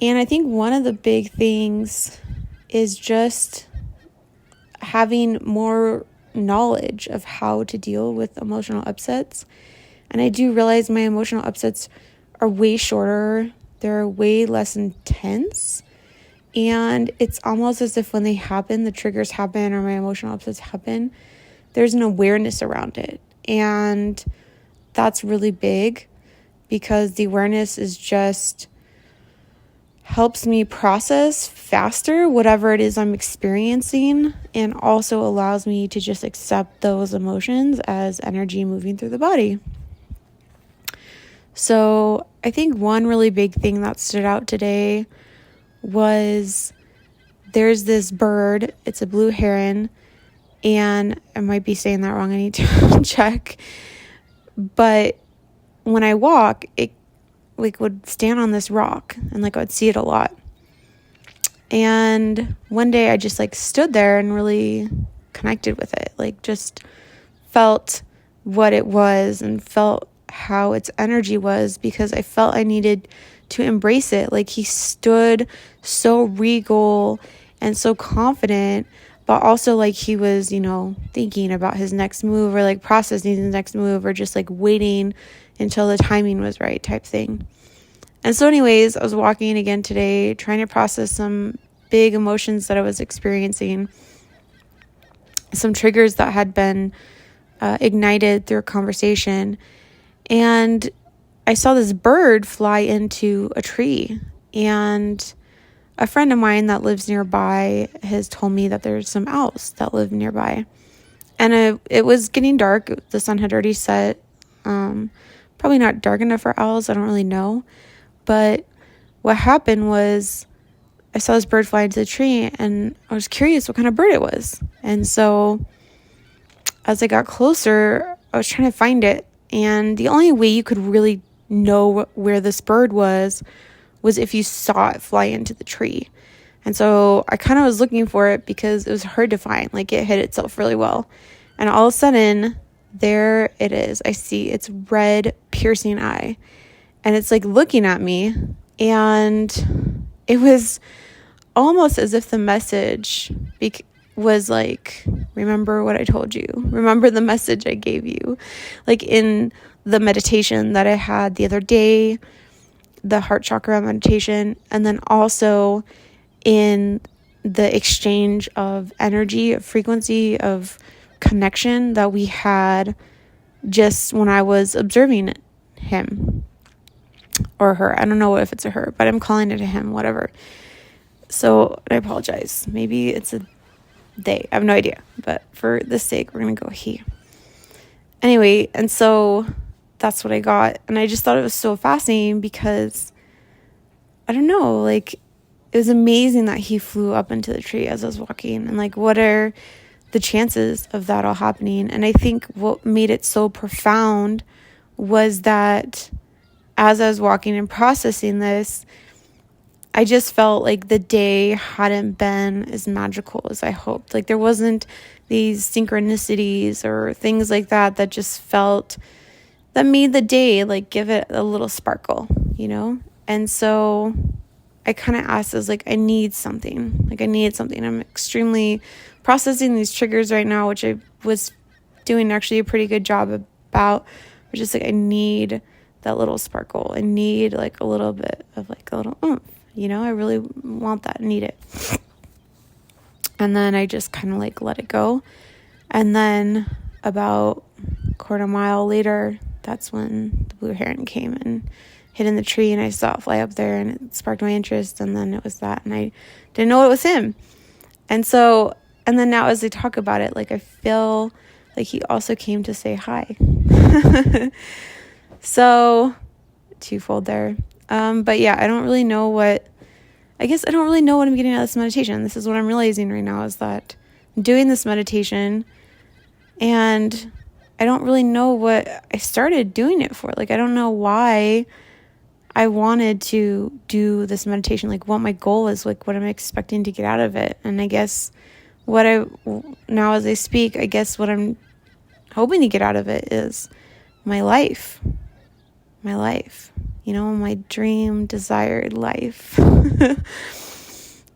And I think one of the big things is just having more knowledge of how to deal with emotional upsets. And I do realize my emotional upsets are way shorter. They're way less intense. And it's almost as if when they happen, the triggers happen or my emotional upsets happen, there's an awareness around it. And that's really big, because the awareness is just helps me process faster whatever it is I'm experiencing, and also allows me to just accept those emotions as energy moving through the body. So I think one really big thing that stood out today was there's this bird. It's a blue heron, and I might be saying that wrong. I need to check. But when I walk, it would stand on this rock, and I would see it a lot. And one day I just stood there and really connected with it, just felt what it was and felt how its energy was, because I felt I needed to embrace it. He stood so regal and so confident, but also he was, thinking about his next move, or processing his next move, or just waiting until the timing was right type thing. And so anyways, I was walking again today, trying to process some big emotions that I was experiencing, some triggers that had been ignited through a conversation. And I saw this bird fly into a tree, and a friend of mine that lives nearby has told me that there's some owls that live nearby. And it was getting dark. The sun had already set. Probably not dark enough for owls. I don't really know. But what happened was I saw this bird fly into the tree, and I was curious what kind of bird it was. And so as I got closer, I was trying to find it. And the only way you could really know where this bird was if you saw it fly into the tree. And so I kind of was looking for it because it was hard to find. It hid itself really well. And all of a sudden, there it is. I see its red, piercing eye. And it's looking at me. And it was almost as if the message was remember what I told you. Remember the message I gave you. In the meditation that I had the other day, the heart chakra meditation, and then also in the exchange of energy, of frequency, of connection that we had just when I was observing him or her. I don't know if it's a her, but I'm calling it a him, whatever. So I apologize. Maybe it's a they. I have no idea. But for the sake, we're going to go he. Anyway, and so that's what I got. And I just thought it was so fascinating because, I don't know, it was amazing that he flew up into the tree as I was walking. And what are the chances of that all happening? And I think what made it so profound was that as I was walking and processing this, I just felt the day hadn't been as magical as I hoped. There wasn't these synchronicities or things like that just felt, that made the day, give it a little sparkle, And so I kind of asked, I was I need something. I needed something. I'm extremely processing these triggers right now, which I was doing actually a pretty good job about. But just I need that little sparkle. I need a little bit of a little oomph. I really want that, need it. And then I just kind of like let it go. And then about a quarter mile later, that's when the blue heron came and hid in the tree, and I saw it fly up there, and it sparked my interest. And then it was that, and I didn't know it was him. And so, and then now as I talk about it, like I feel like he also came to say hi. So twofold there. But yeah, I don't really know what I'm getting out of this meditation. This is what I'm realizing right now, is that I'm doing this meditation and I don't really know what I started doing it for. Like, I don't know why I wanted to do this meditation, like what my goal is, like what I'm expecting to get out of it. And I guess now as I speak, I guess what I'm hoping to get out of it is my life, my dream, desired life.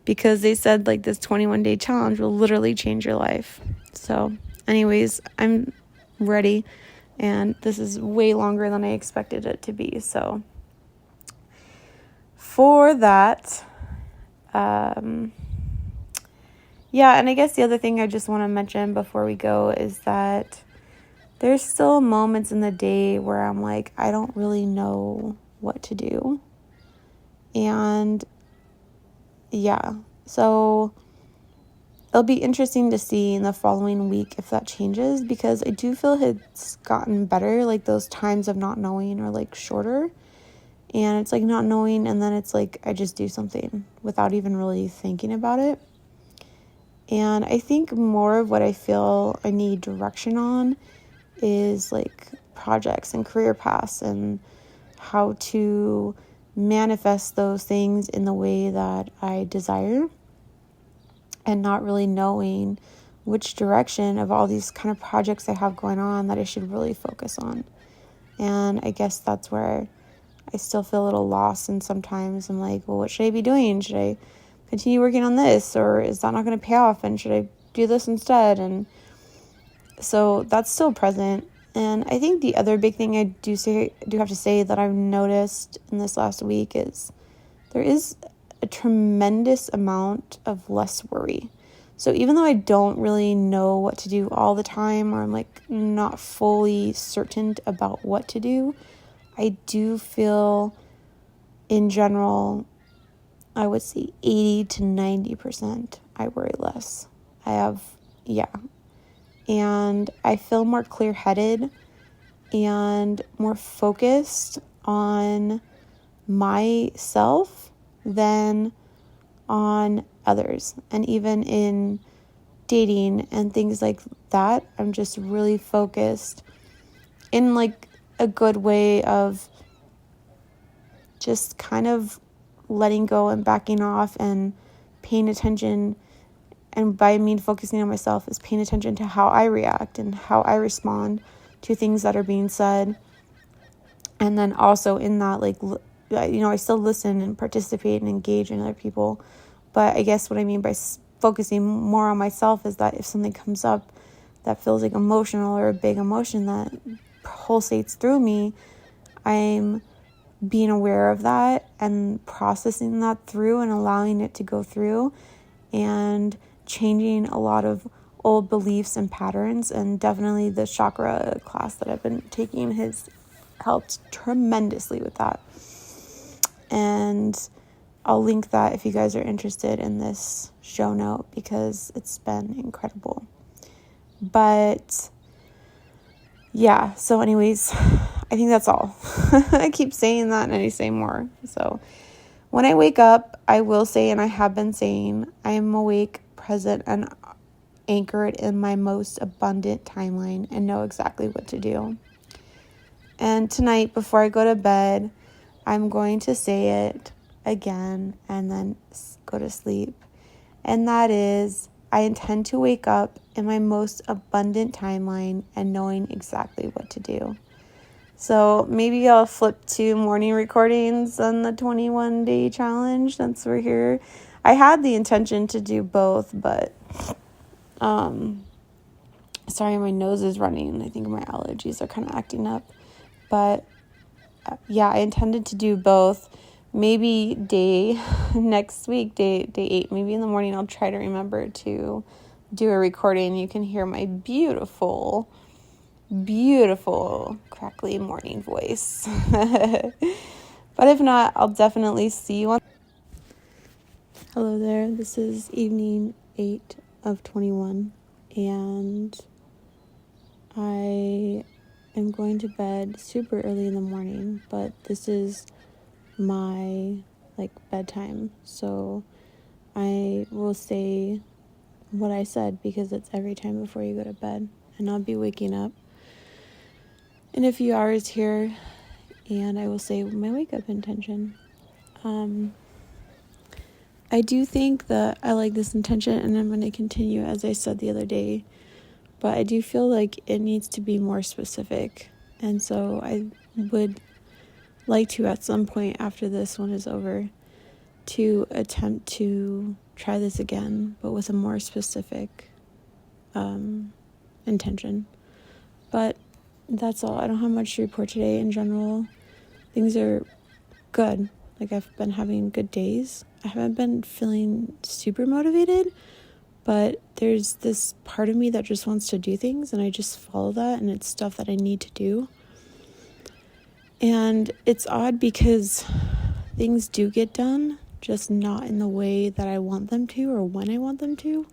Because they said like this 21-day challenge will literally change your life. So anyways, I'm ready, and this is way longer than I expected it to be. So for that, and I guess the other thing I just want to mention before we go is that there's still moments in the day where I'm like, I don't really know what to do. And yeah, so it'll be interesting to see in the following week if that changes, because I do feel it's gotten better. Like those times of not knowing are like shorter, and it's like not knowing, and then it's like I just do something without even really thinking about it. And I think more of what I feel I need direction on is like projects and career paths, and how to manifest those things in the way that I desire, and not really knowing which direction of all these kind of projects I have going on that I should really focus on. And I guess that's where I still feel a little lost, and sometimes I'm like, well, what should I be doing? Should I continue working on this, or is that not going to pay off, and should I do this instead? And so that's still present. And I think the other big thing I do have to say that I've noticed in this last week is there is a tremendous amount of less worry. So even though I don't really know what to do all the time, or I'm like not fully certain about what to do, I do feel in general, I would say 80 to 90% I worry less. And I feel more clear-headed and more focused on myself than on others. And even in dating and things like that, I'm just really focused in like a good way of just kind of letting go and backing off and paying attention. And by focusing on myself is paying attention to how I react and how I respond to things that are being said. And then also in that, like, I still listen and participate and engage in other people. But I guess what I mean by focusing more on myself is that if something comes up that feels like emotional, or a big emotion that pulsates through me, I'm being aware of that and processing that through and allowing it to go through, and changing a lot of old beliefs and patterns. And definitely the chakra class that I've been taking has helped tremendously with that. And I'll link that if you guys are interested in this show note, because it's been incredible. But yeah, so anyways, I think that's all. I keep saying that and I say more. So when I wake up, I will say, and I have been saying, I am awake, present, and anchored in my most abundant timeline, and know exactly what to do. And tonight, before I go to bed, I'm going to say it again and then go to sleep. And that is, I intend to wake up in my most abundant timeline and knowing exactly what to do. So maybe I'll flip to morning recordings on the 21-day challenge since we're here. I had the intention to do both, but sorry, my nose is running. I think my allergies are kind of acting up. But yeah, I intended to do both, maybe next week, day 8, maybe in the morning, I'll try to remember to do a recording. You can hear my beautiful crackly morning voice. But if not, I'll definitely see you on. Hello there. This is evening 8 of 21, and I am going to bed super early in the morning, but this is my bedtime, so I will say what I said because it's every time before you go to bed, and I'll be waking up in a few hours here, and I will say my wake up intention. I do think that I like this intention, and I'm going to continue as I said the other day, but I do feel like it needs to be more specific, and so I would like to, at some point after this one is over, to attempt to try this again, but with a more specific intention. But that's all. I don't have much to report today. In general, things are good. I've been having good days. I haven't been feeling super motivated, but there's this part of me that just wants to do things, and I just follow that, and it's stuff that I need to do. And it's odd because things do get done, just not in the way that I want them to or when I want them to.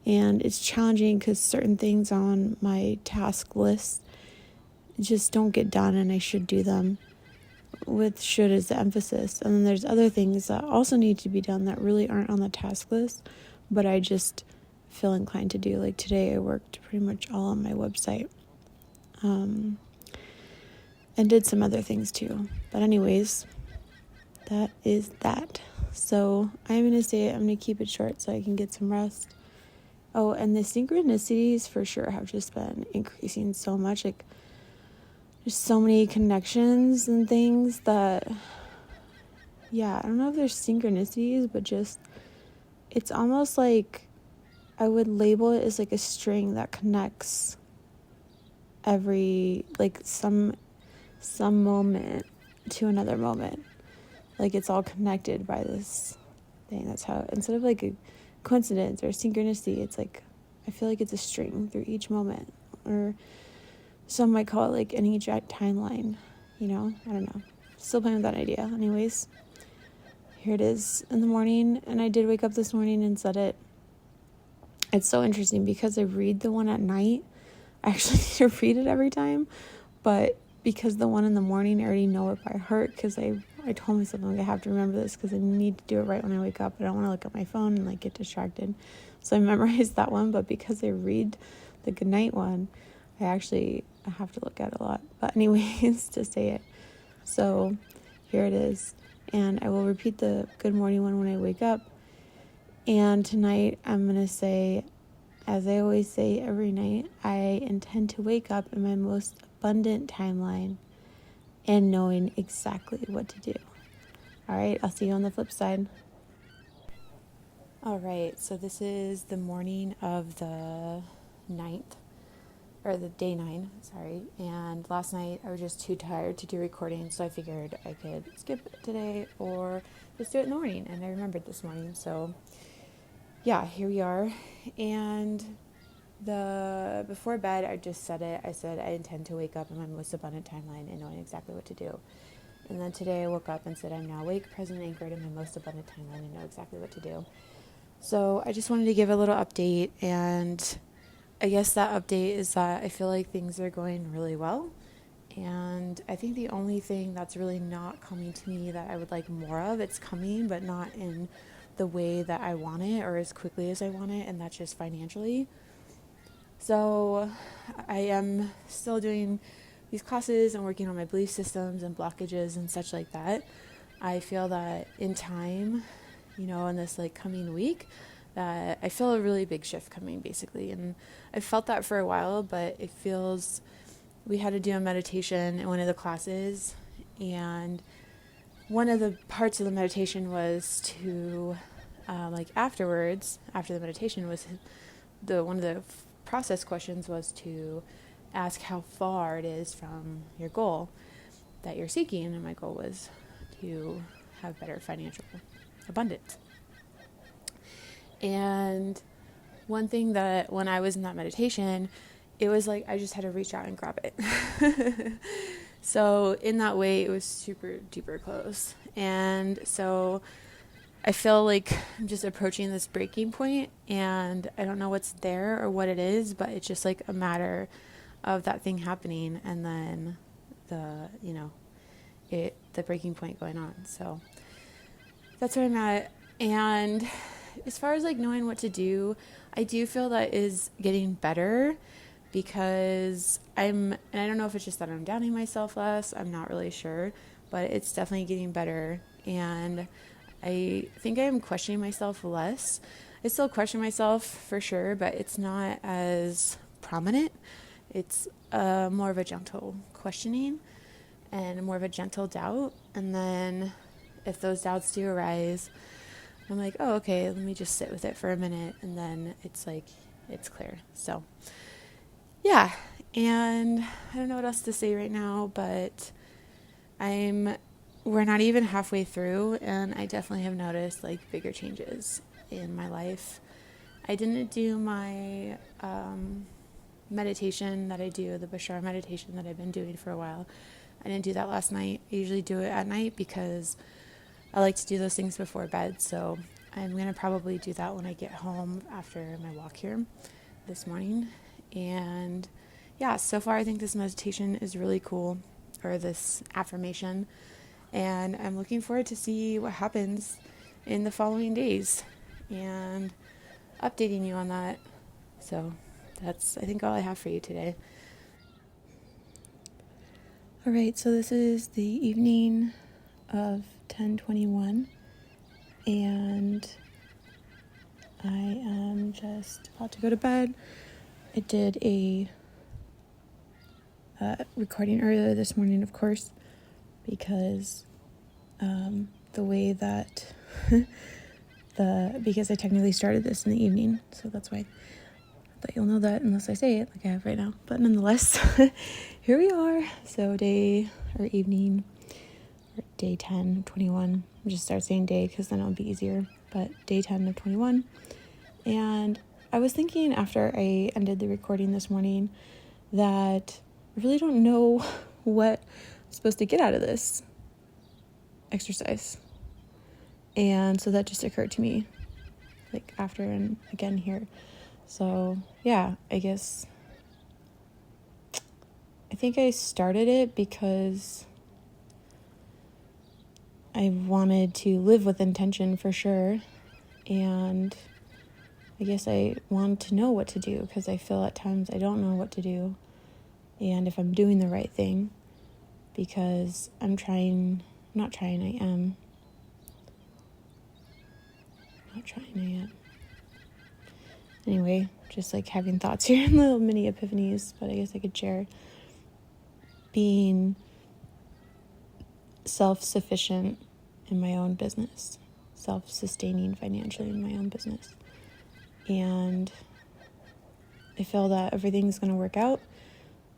And it's challenging because certain things on my task list just don't get done, and I should do them, with should as the emphasis. And then there's other things that also need to be done that really aren't on the task list, but I just feel inclined to do. Like today I worked pretty much all on my website, and did some other things too. But anyways, that is that. So I'm going to say I'm going to keep it short so I can get some rest. Oh, and the synchronicities for sure have just been increasing so much. There's so many connections and things that, I don't know if there's synchronicities, but just, it's almost like I would label it as a string that connects every, some moment to another moment. It's all connected by this thing. That's how, instead of a coincidence or synchronicity, it's I feel like it's a string through each moment, or some might call it an each timeline, I don't know. Still playing with that idea. Anyways, here it is in the morning, and I did wake up this morning and said it. It's so interesting because I read the one at night. I actually need to read it every time, but because the one in the morning, I already know it by heart because I told myself I have to remember this because I need to do it right when I wake up. I don't want to look at my phone and get distracted. So I memorized that one, but because I read the goodnight one, I have to look at it a lot. But anyways, to say it. So here it is. And I will repeat the good morning one when I wake up. And tonight I'm going to say, as I always say every night, I intend to wake up in my most abundant timeline and knowing exactly what to do. All right, I'll see you on the flip side. All right, so this is the morning of the 9th, or the day 9, sorry. And last night I was just too tired to do recording, so I figured I could skip it today or just do it in the morning. And I remembered this morning, so yeah, here we are. And before bed, I just said it. I said I intend to wake up in my most abundant timeline and knowing exactly what to do. And then today I woke up and said I'm now awake, present, and anchored in my most abundant timeline and know exactly what to do. So I just wanted to give a little update, and I guess that update is that I feel like things are going really well. And I think the only thing that's really not coming to me that I would like more of, it's coming, but not in the way that I want it or as quickly as I want it, and that's just financially. So I am still doing these classes and working on my belief systems and blockages and such like that. I feel that in time, in this coming week, that I feel a really big shift coming basically. And I felt that for a while, but it feels, we had to do a meditation in one of the classes, and one of the parts of the meditation was to, afterwards, after the meditation was one of the process questions was to ask how far it is from your goal that you're seeking. And my goal was to have better financial abundance. And one thing that when I was in that meditation, it was like I just had to reach out and grab it. So in that way, it was super duper close. And so I feel like I'm just approaching this breaking point, and I don't know what's there or what it is, but it's just like a matter of that thing happening and then the breaking point going on. So that's where I'm at. And as far as like knowing what to do, I do feel that is getting better, because and I don't know if it's just that I'm doubting myself less, I'm not really sure, but it's definitely getting better. And I think I am questioning myself less. I still question myself for sure, but it's not as prominent. It's more of a gentle questioning and more of a gentle doubt. And then if those doubts do arise, I'm like, oh, okay, let me just sit with it for a minute. And then it's like, it's clear. So yeah, and I don't know what else to say right now, but we're not even halfway through, and I definitely have noticed like bigger changes in my life. I didn't do my meditation that I do, the Bashar meditation that I've been doing for a while. I didn't do that last night. I usually do it at night because I like to do those things before bed, so I'm going to probably do that when I get home after my walk here this morning. And yeah, so far I think this meditation is really cool, or this affirmation, and I'm looking forward to see what happens in the following days and updating you on that. So that's, I think, all I have for you today. All right, so this is the evening of 10:21, and I am just about to go to bed. I did a recording earlier this morning, of course, because the way that because I technically started this in the evening, so that's why. But you'll know that unless I say it like I have right now. But nonetheless, here we are. So day 10, 21. I'll just start saying day because then it'll be easier. But day 10 of 21. And I was thinking after I ended the recording this morning that I really don't know what I'm supposed to get out of this exercise. And so that just occurred to me, like after and again here. So yeah, I guess I think I started it because I wanted to live with intention for sure. And I guess I want to know what to do because I feel at times I don't know what to do and if I'm doing the right thing, because I am. Anyway, just like having thoughts here, little mini epiphanies, but I guess I could share. Being self-sufficient in my own business, self-sustaining financially in my own business. And I feel that everything's going to work out,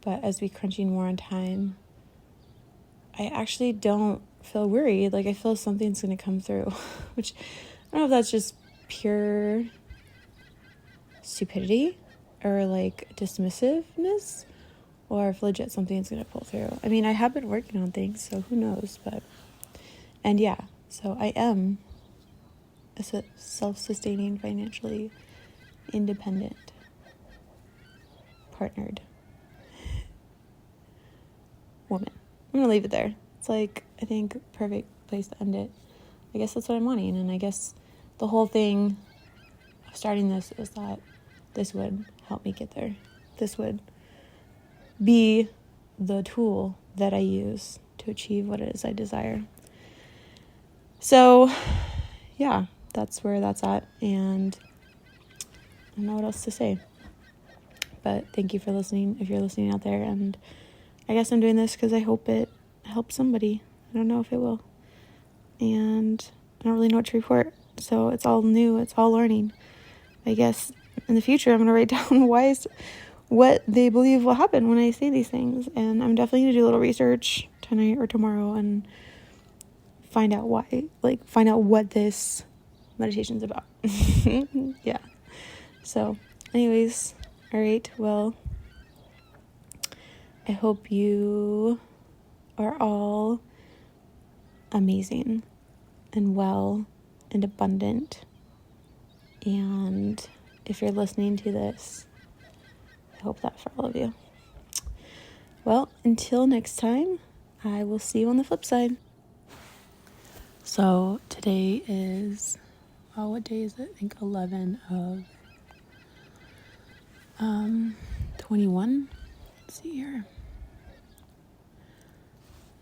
but as we crunching more on time, I actually don't feel worried. Like I feel something's going to come through, which I don't know if that's just pure stupidity or like dismissiveness, or if legit something's going to pull through. I mean, I have been working on things, so who knows, and yeah, so I am a self-sustaining, financially independent, partnered woman. I'm going to leave it there. It's like, I think, perfect place to end it. I guess that's what I'm wanting, and I guess the whole thing of starting this is that this would help me get there. This would be the tool that I use to achieve what it is I desire. So, yeah, that's where that's at, and I don't know what else to say. But thank you for listening, if you're listening out there, and I guess I'm doing this because I hope it helps somebody. I don't know if it will. And I don't really know what to report, so it's all new, it's all learning. I guess in the future I'm going to write down what they believe will happen when I say these things, and I'm definitely going to do a little research tonight or tomorrow and find out what this meditation's about. Yeah. So anyways, all right, well, I hope you are all amazing and well and abundant. And if you're listening to this, I hope that for all of you. Well, until next time, I will see you on the flip side. So today is, what day is it? I think 11 of 21. Let's see here.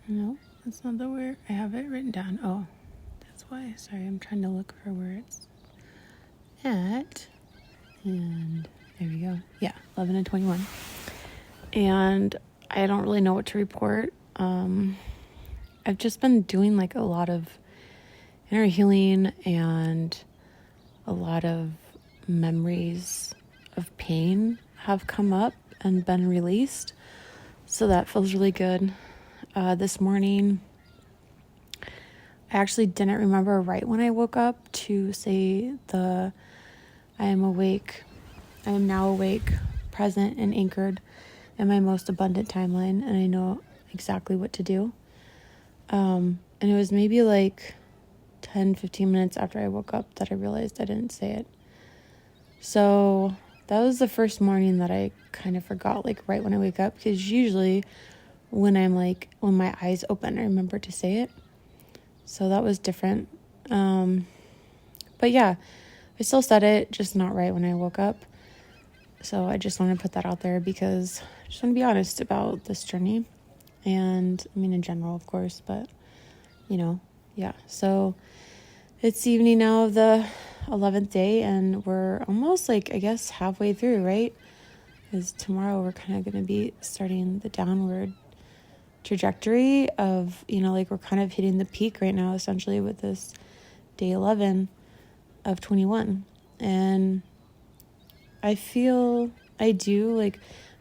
No, that's not the word. I have it written down. Oh, that's why. Sorry, I'm trying to look for where it's at. And there we go. Yeah, 11 and 21. And I don't really know what to report. I've just been doing like a lot of inner healing, and a lot of memories of pain have come up and been released. So that feels really good. This morning, I actually didn't remember right when I woke up to say I am awake. I am now awake, present, and anchored in my most abundant timeline, and I know exactly what to do. And it was maybe like 10-15 minutes after I woke up that I realized I didn't say it. So that was the first morning that I kind of forgot, like right when I wake up, because usually when my eyes open, I remember to say it. So that was different. But yeah, I still said it, just not right when I woke up. So I just want to put that out there because I just want to be honest about this journey. And I mean, in general, of course, but yeah. So it's evening now of the 11th day, and we're almost I guess halfway through, right? Because tomorrow we're kind of going to be starting the downward trajectory of, we're kind of hitting the peak right now, essentially, with this day 11 of 21. And I feel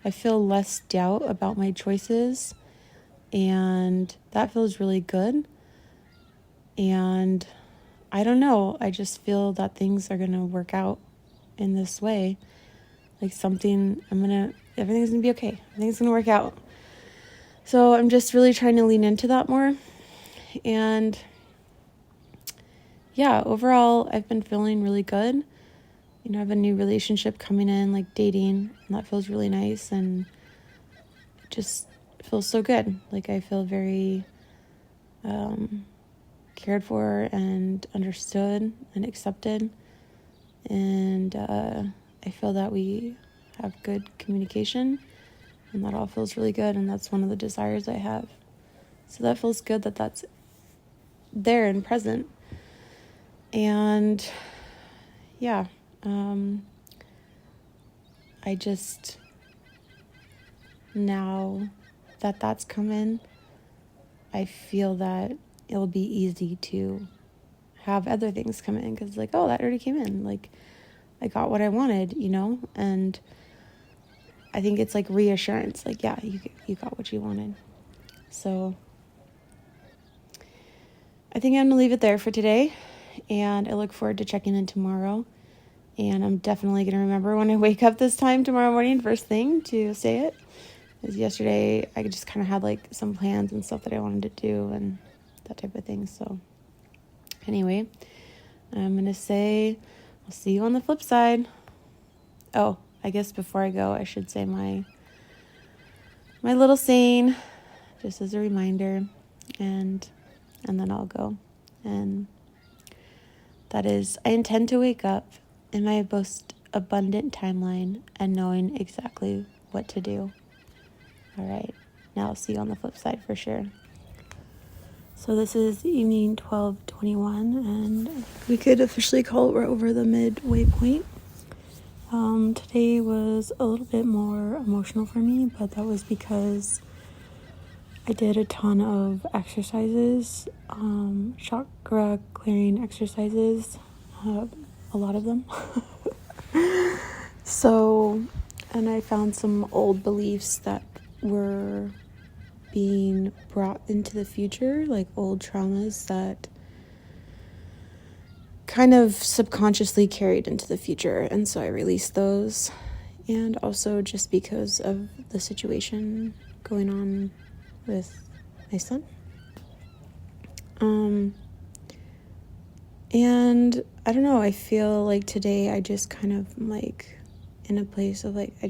less doubt about my choices, and that feels really good. And I don't know, I just feel that things are going to work out in this way. Everything's going to be okay. Everything's going to work out. So I'm just really trying to lean into that more. And yeah, overall, I've been feeling really good. I have a new relationship coming in, dating, and that feels really nice. And it just feels so good. I feel very cared for and understood and accepted. And I feel that we have good communication, and that all feels really good. And that's one of the desires I have. So that feels good that that's there and present. And yeah, I just, now that that's come in, I feel that it'll be easy to have other things come in, because that already came in. I got what I wanted, and I think it's reassurance. Yeah, you got what you wanted. So I think I'm gonna leave it there for today, and I look forward to checking in tomorrow. And I'm definitely gonna remember when I wake up this time tomorrow morning, first thing, to say it. Because yesterday I just kind of had some plans and stuff that I wanted to do and that type of thing. So anyway, I'm gonna say I'll see you on the flip side. Oh, I guess before I go, I should say my little saying, just as a reminder, and then I'll go. And that is, I intend to wake up in my most abundant timeline and knowing exactly what to do. All right, now I'll see you on the flip side for sure. So this is evening 12:21, and we could officially call it we're over the midway point. Today was a little bit more emotional for me, but that was because I did a ton of exercises, chakra clearing exercises, a lot of them. So, and I found some old beliefs that were being brought into the future, like old traumas that kind of subconsciously carried into the future. And so I released those. And also just because of the situation going on with my son. And I don't know, I feel like today I just kind of like in a place of like, I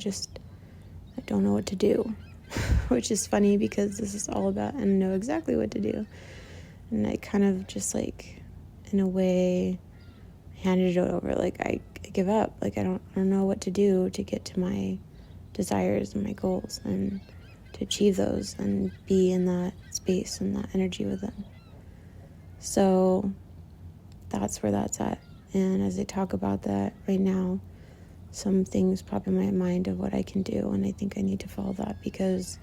don't know what to do, which is funny because this is all about and know exactly what to do. And I kind of just like, in a way, handed it over. Like I give up. Like I don't know what to do to get to my desires and my goals and to achieve those and be in that space and that energy with them. So that's where that's at. And as I talk about that right now, some things pop in my mind of what I can do, and I think I need to follow that because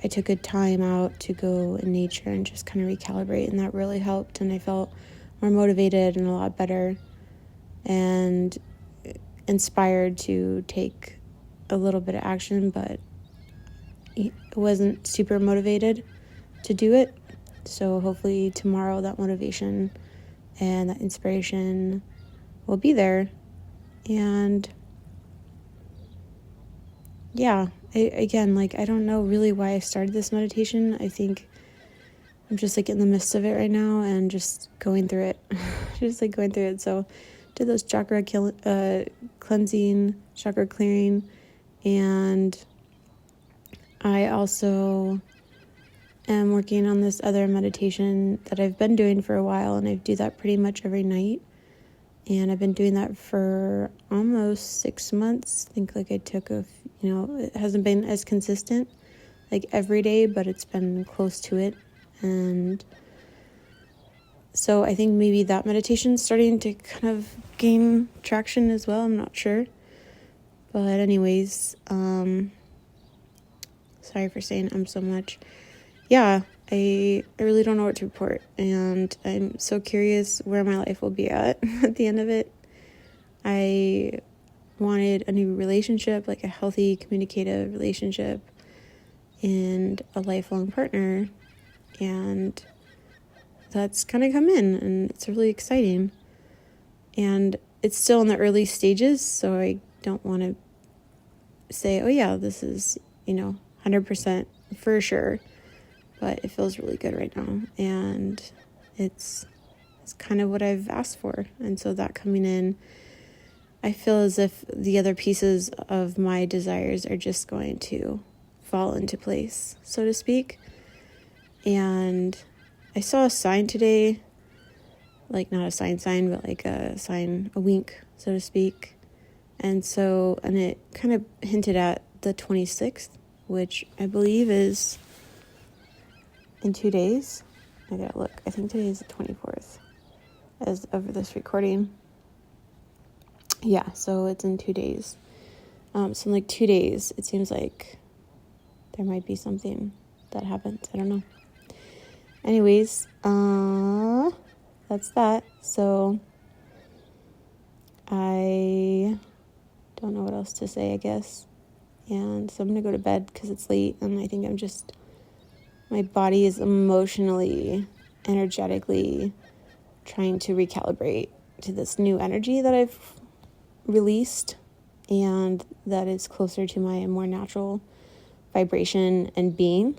I took a time out to go in nature and just kind of recalibrate, and that really helped, and I felt more motivated and a lot better and inspired to take a little bit of action, but wasn't super motivated to do it. So hopefully tomorrow that motivation and that inspiration will be there. And yeah, I don't know really why I started this meditation. I think I'm just like in the midst of it right now and just going through it. So did those chakra cleansing, chakra clearing, and I also am working on this other meditation that I've been doing for a while, and I do that pretty much every night. And I've been doing that for almost 6 months. I think like I took it hasn't been as consistent like every day, but it's been close to it. And so I think maybe that meditation's starting to kind of gain traction as well. I'm not sure. But anyways, sorry for saying so much. Yeah, I really don't know what to report, and I'm so curious where my life will be at the end of it. I wanted a new relationship, like a healthy, communicative relationship, and a lifelong partner, and that's kind of come in, and it's really exciting. And it's still in the early stages, so I don't want to say, oh yeah, this is, 100% for sure. But it feels really good right now, and it's kind of what I've asked for. And so that coming in, I feel as if the other pieces of my desires are just going to fall into place, so to speak. And I saw a sign today, like not a sign, but like a sign, a wink, so to speak. And it kind of hinted at the 26th, which I believe is in 2 days. I gotta look. I think today is the 24th as of this recording. Yeah, so it's in 2 days. So in like 2 days, it seems like there might be something that happens. I don't know. Anyways, that's that. So I don't know what else to say, I guess. And so I'm gonna go to bed because it's late, and I think my body is emotionally, energetically trying to recalibrate to this new energy that I've released, and that is closer to my more natural vibration and being.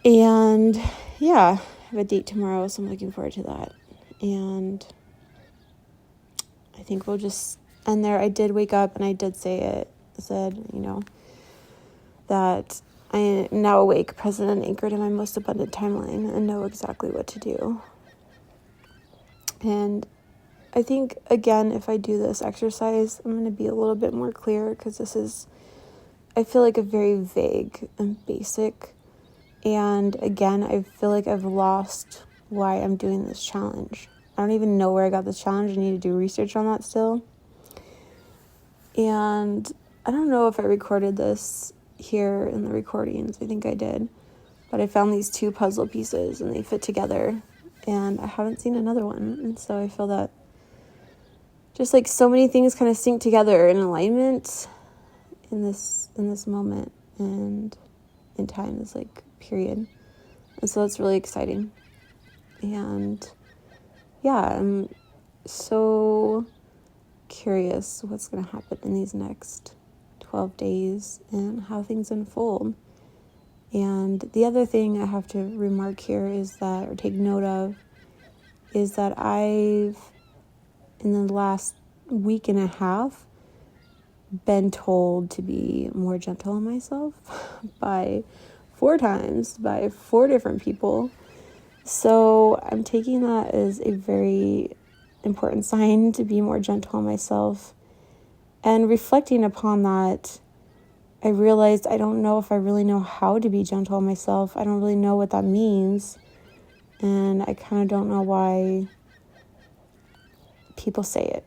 And yeah, I have a date tomorrow, so I'm looking forward to that. And I think we'll just end there. I did wake up and I did said, that I am now awake, present, and anchored in my most abundant timeline and know exactly what to do. And I think, again, if I do this exercise, I'm going to be a little bit more clear, because I feel like a very vague and basic. And again, I feel like I've lost why I'm doing this challenge. I don't even know where I got this challenge. I need to do research on that still. And I don't know if I recorded this here in the recordings. I think I did. But I found these 2 puzzle pieces and they fit together. And I haven't seen another one. And so I feel that just like so many things kind of sync together in alignment in this moment. And in time, this like period. And so it's really exciting. And yeah, I'm so curious what's going to happen in these next 12 days and how things unfold. And the other thing I have to remark here is that, or take note of, is that I've, in the last week and a half, been told to be more gentle on myself by 4 times, by 4 different people. So I'm taking that as a very important sign to be more gentle on myself. And reflecting upon that, I realized I don't know if I really know how to be gentle on myself. I don't really know what that means. And I kind of don't know why people say it.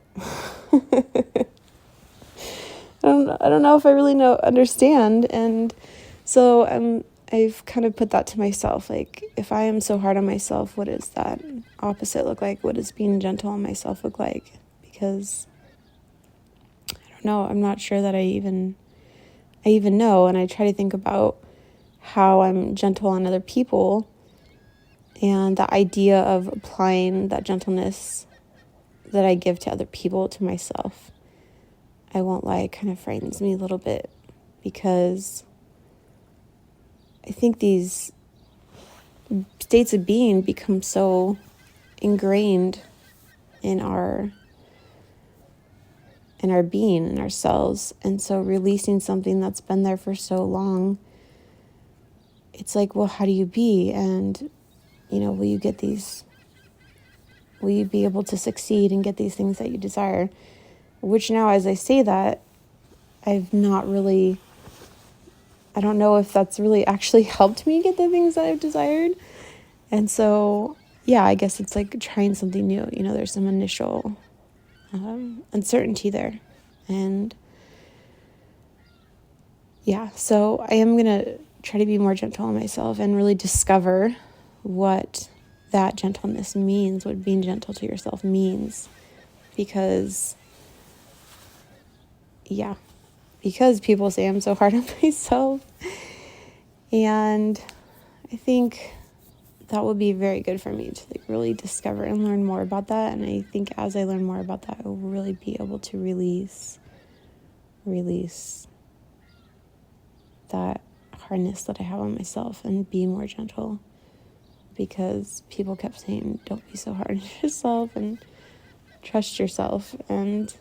I don't know if I really understand. And so I've kind of put that to myself. Like, if I am so hard on myself, what does that opposite look like? What does being gentle on myself look like? Because I don't know. I'm not sure that I even know. And I try to think about how I'm gentle on other people, and the idea of applying that gentleness that I give to other people to myself, I won't lie, it kind of frightens me a little bit, because I think these states of being become so ingrained in our being, in ourselves. And so releasing something that's been there for so long, it's like, well, how do you be? And, will you be able to succeed and get these things that you desire? Which now, as I say that, I don't know if that's really actually helped me get the things that I've desired. And so, yeah, I guess it's like trying something new. There's some initial uncertainty there. And yeah, so I am going to try to be more gentle on myself and really discover what that gentleness means, what being gentle to yourself means. Because people say I'm so hard on myself. And I think that will be very good for me to really discover and learn more about that. And I think as I learn more about that, I will really be able to release that hardness that I have on myself and be more gentle. Because people kept saying, don't be so hard on yourself and trust yourself. And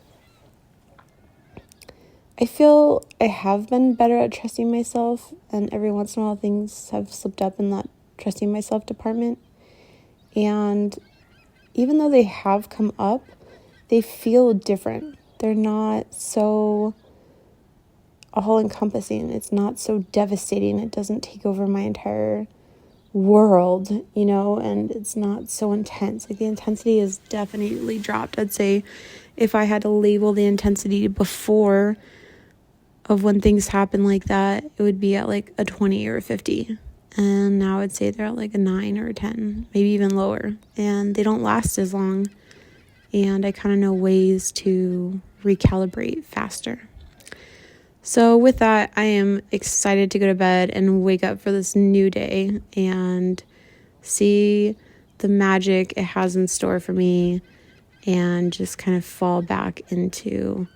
I feel I have been better at trusting myself, and every once in a while things have slipped up in that trusting myself department. And even though they have come up, they feel different. They're not so all-encompassing. It's not so devastating. It doesn't take over my entire world, and it's not so intense. Like, the intensity is definitely dropped. I'd say if I had to label the intensity before of when things happen like that, it would be at like a 20 or a 50. And now I'd say they're at like a 9 or a 10, maybe even lower. And they don't last as long. And I kind of know ways to recalibrate faster. So with that, I am excited to go to bed and wake up for this new day and see the magic it has in store for me, and just kind of fall back into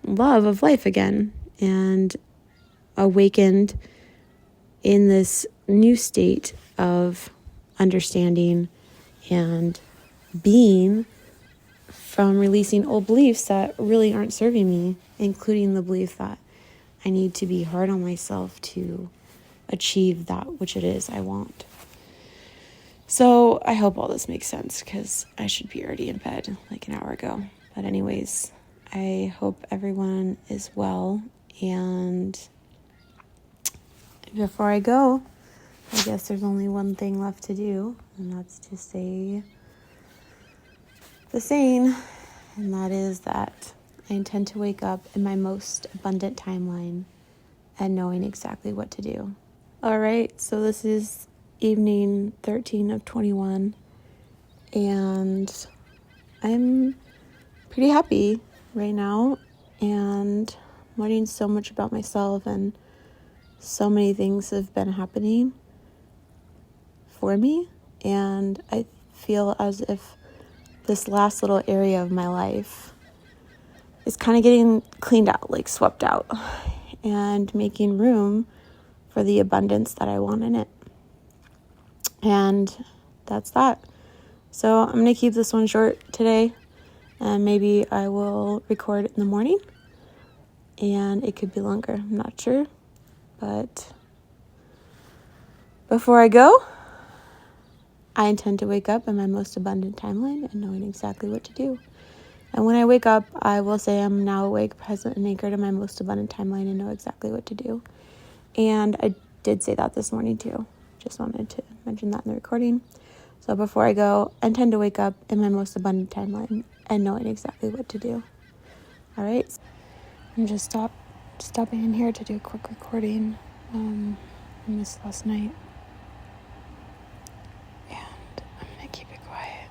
love of life again, and awakened in this new state of understanding and being, from releasing old beliefs that really aren't serving me, including the belief that I need to be hard on myself to achieve that which it is I want. So I hope all this makes sense, because I should be already in bed like an hour ago. But anyways, I hope everyone is well. And before I go, I guess there's only one thing left to do, and that's to say the saying, and that is that I intend to wake up in my most abundant timeline and knowing exactly what to do. All right, so this is evening 13 of 21, and I'm pretty happy right now, and learning so much about myself and so many things have been happening for me, and I feel as if this last little area of my life is kind of getting cleaned out, like swept out, and making room for the abundance that I want in it. And that's that. So I'm going to keep this one short today, and maybe I will record in the morning, and it could be longer. I'm not sure. But before I go, I intend to wake up in my most abundant timeline and knowing exactly what to do. And when I wake up, I will say I'm now awake, present, and anchored in my most abundant timeline and know exactly what to do. And I did say that this morning too. Just wanted to mention that in the recording. So before I go, I intend to wake up in my most abundant timeline and knowing exactly what to do. All right. I'm just stopping in here to do a quick recording. I missed last night. And I'm going to keep it quiet.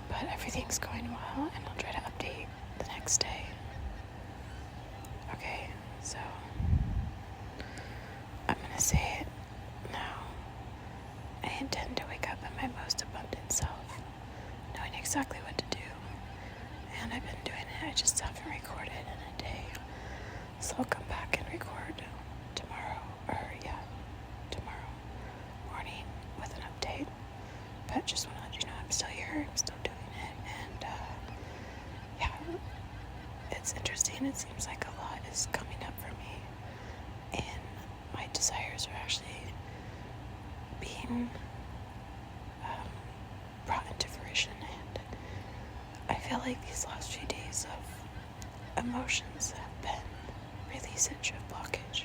But everything's going well, and I'll try to update the next day. Okay, so I'm going to say it now. I intend to wake up in my most abundant self, knowing exactly what to do. And I've been doing it, I just haven't recorded in a day. So I'll come back and record tomorrow morning with an update. But just want to let you know I'm still here, I'm still doing it, and yeah, it's interesting. It seems like a lot is coming up for me, and my desires are actually being brought into fruition, and I feel like these last few days of emotions have been releasage of blockage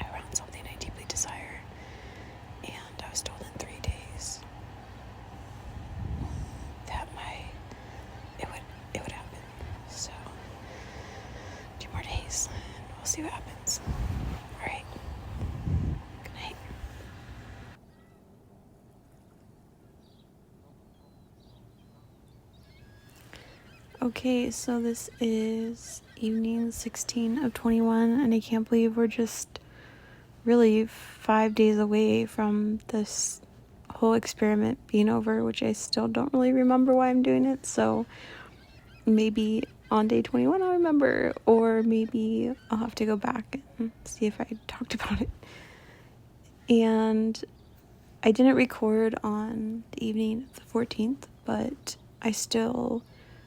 around something I deeply desire, and I was told in 3 days that it would happen. So 2 more days and we'll see what happens. All right. Good night. Okay, so this is evening 16 of 21, and I can't believe we're just really 5 days away from this whole experiment being over, which I still don't really remember why I'm doing it. So maybe on day 21 I'll remember, or maybe I'll have to go back and see if I talked about it. And I didn't record on the evening of the 14th, but I still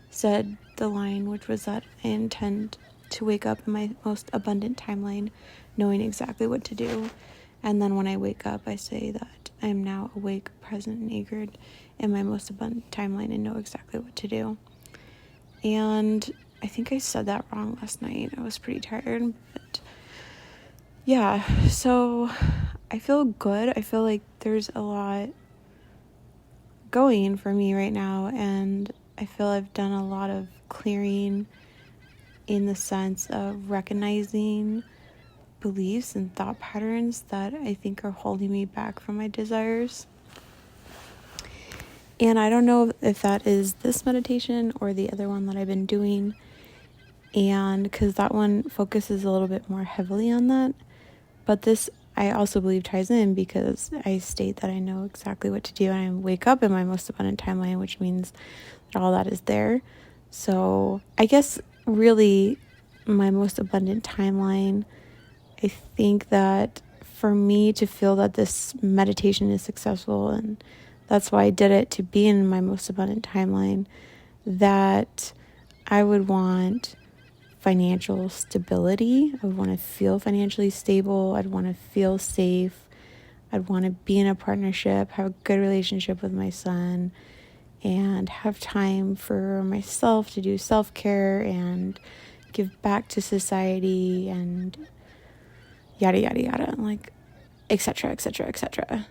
said the line, which was that I intend to wake up in my most abundant timeline, knowing exactly what to do. And then when I wake up, I say that I am now awake, present, and anchored in my most abundant timeline and know exactly what to do. And I think I said that wrong last night. I was pretty tired, but yeah, so I feel good. I feel like there's a lot going for me right now, and I feel I've done a lot of clearing in the sense of recognizing beliefs and thought patterns that I think are holding me back from my desires. And I don't know if that is this meditation or the other one that I've been doing, and because that one focuses a little bit more heavily on that. But this, I also believe, ties in because I state that I know exactly what to do, and I wake up in my most abundant timeline, which means that all that is there. So I guess really my most abundant timeline, I think that for me to feel that this meditation is successful, and that's why I did it, to be in my most abundant timeline, that I would want financial stability. I would want to feel financially stable. I'd want to feel safe. I'd want to be in a partnership, have a good relationship with my son, and have time for myself to do self-care and give back to society and yada, yada, yada, like, etc., etc., etc.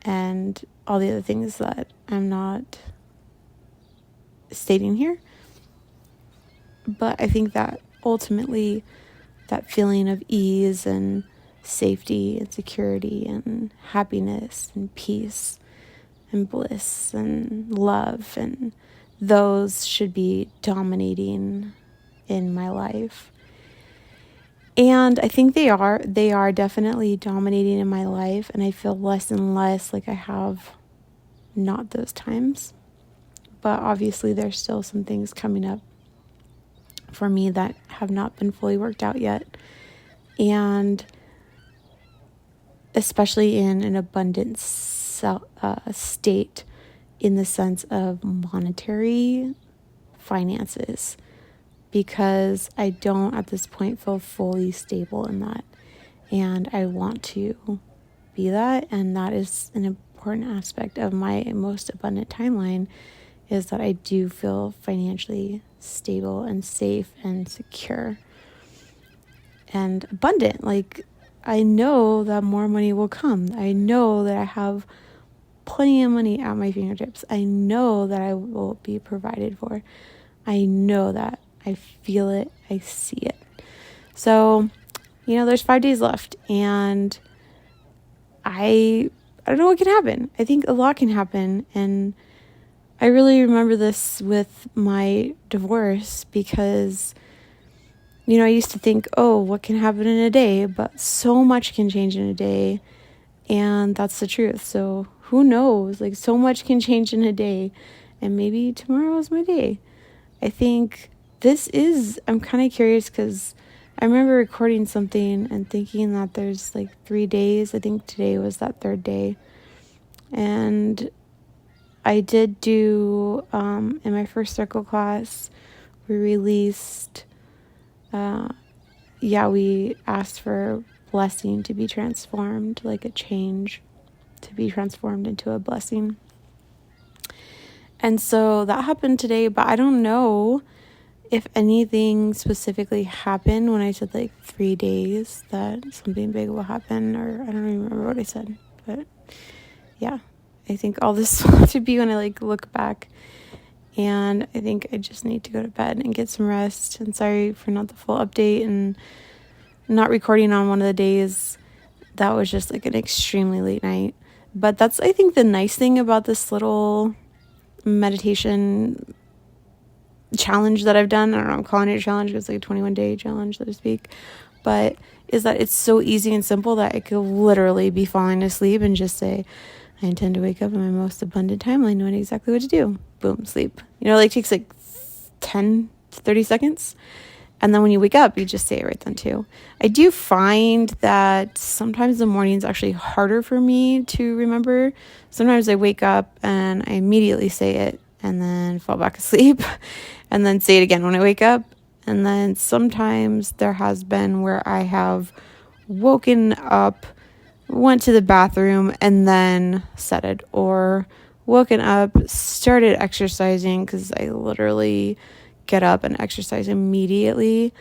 And all the other things that I'm not stating here. But I think that ultimately that feeling of ease and safety and security and happiness and peace and bliss and love, and those should be dominating in my life. And I think they are definitely dominating in my life, and I feel less and less like I have not those times. But obviously there's still some things coming up for me that have not been fully worked out yet. And especially in an abundant state in the sense of monetary finances, because I don't at this point feel fully stable in that. And I want to be that. And that is an important aspect of my most abundant timeline, is that I do feel financially stable and safe and secure and abundant. Like, I know that more money will come. I know that I have plenty of money at my fingertips. I know that I will be provided for. I know that. I feel it. I see it. So, there's 5 days left, and I don't know what can happen. I think a lot can happen, and I really remember this with my divorce, because I used to think, oh, what can happen in a day? But so much can change in a day, and that's the truth. So who knows? Like, so much can change in a day, and maybe tomorrow is my day. I think I'm kind of curious, because I remember recording something and thinking that there's like 3 days. I think today was that third day. And I did do, in my first circle class, we released, we asked for blessing to be transformed, like a change to be transformed into a blessing. And so that happened today, but I don't know if anything specifically happened when I said like 3 days that something big will happen, or I don't even remember what I said. But yeah, I think all this will have to be when I like look back. And I think I just need to go to bed and get some rest. And sorry for not the full update and not recording on one of the days. That was just like an extremely late night. But that's, I think, the nice thing about this little meditation challenge that I've done. I don't know, I'm calling it a challenge. It's like a 21-day challenge, so to speak. But is that it's so easy and simple that I could literally be falling asleep and just say, I intend to wake up in my most abundant timeline, knowing exactly what to do. Boom, sleep. Like takes like 10 to 30 seconds. And then when you wake up, you just say it right then too. I do find that sometimes the morning's actually harder for me to remember. Sometimes I wake up and I immediately say it and then fall back asleep and then say it again when I wake up. And then sometimes there has been where I have woken up, went to the bathroom, and then said it, or woken up, started exercising, because I literally get up and exercise immediately.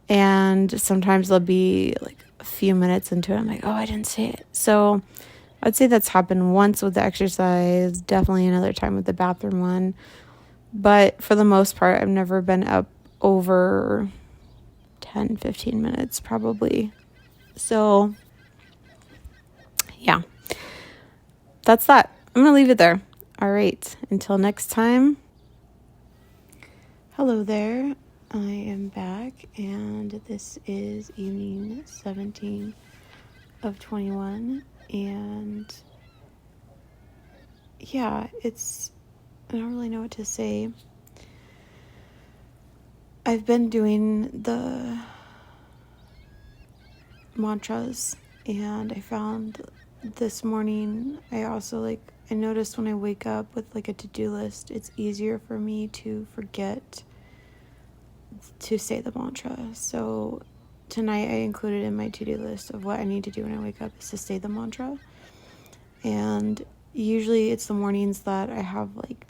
And sometimes there'll be like a few minutes into it, I'm like, oh, I didn't say it. So I'd say that's happened once with the exercise, definitely another time with the bathroom one. But for the most part, I've never been up over 10, 15 minutes probably. So yeah, that's that. I'm going to leave it there. All right. Until next time. Hello there. I am back, and this is evening 17 of 21. And yeah, I don't really know what to say. I've been doing the mantras, and I found this morning, I noticed when I wake up with like a to-do list, it's easier for me to forget to say the mantra. So tonight I included in my to-do list of what I need to do when I wake up is to say the mantra. And usually it's the mornings that I have like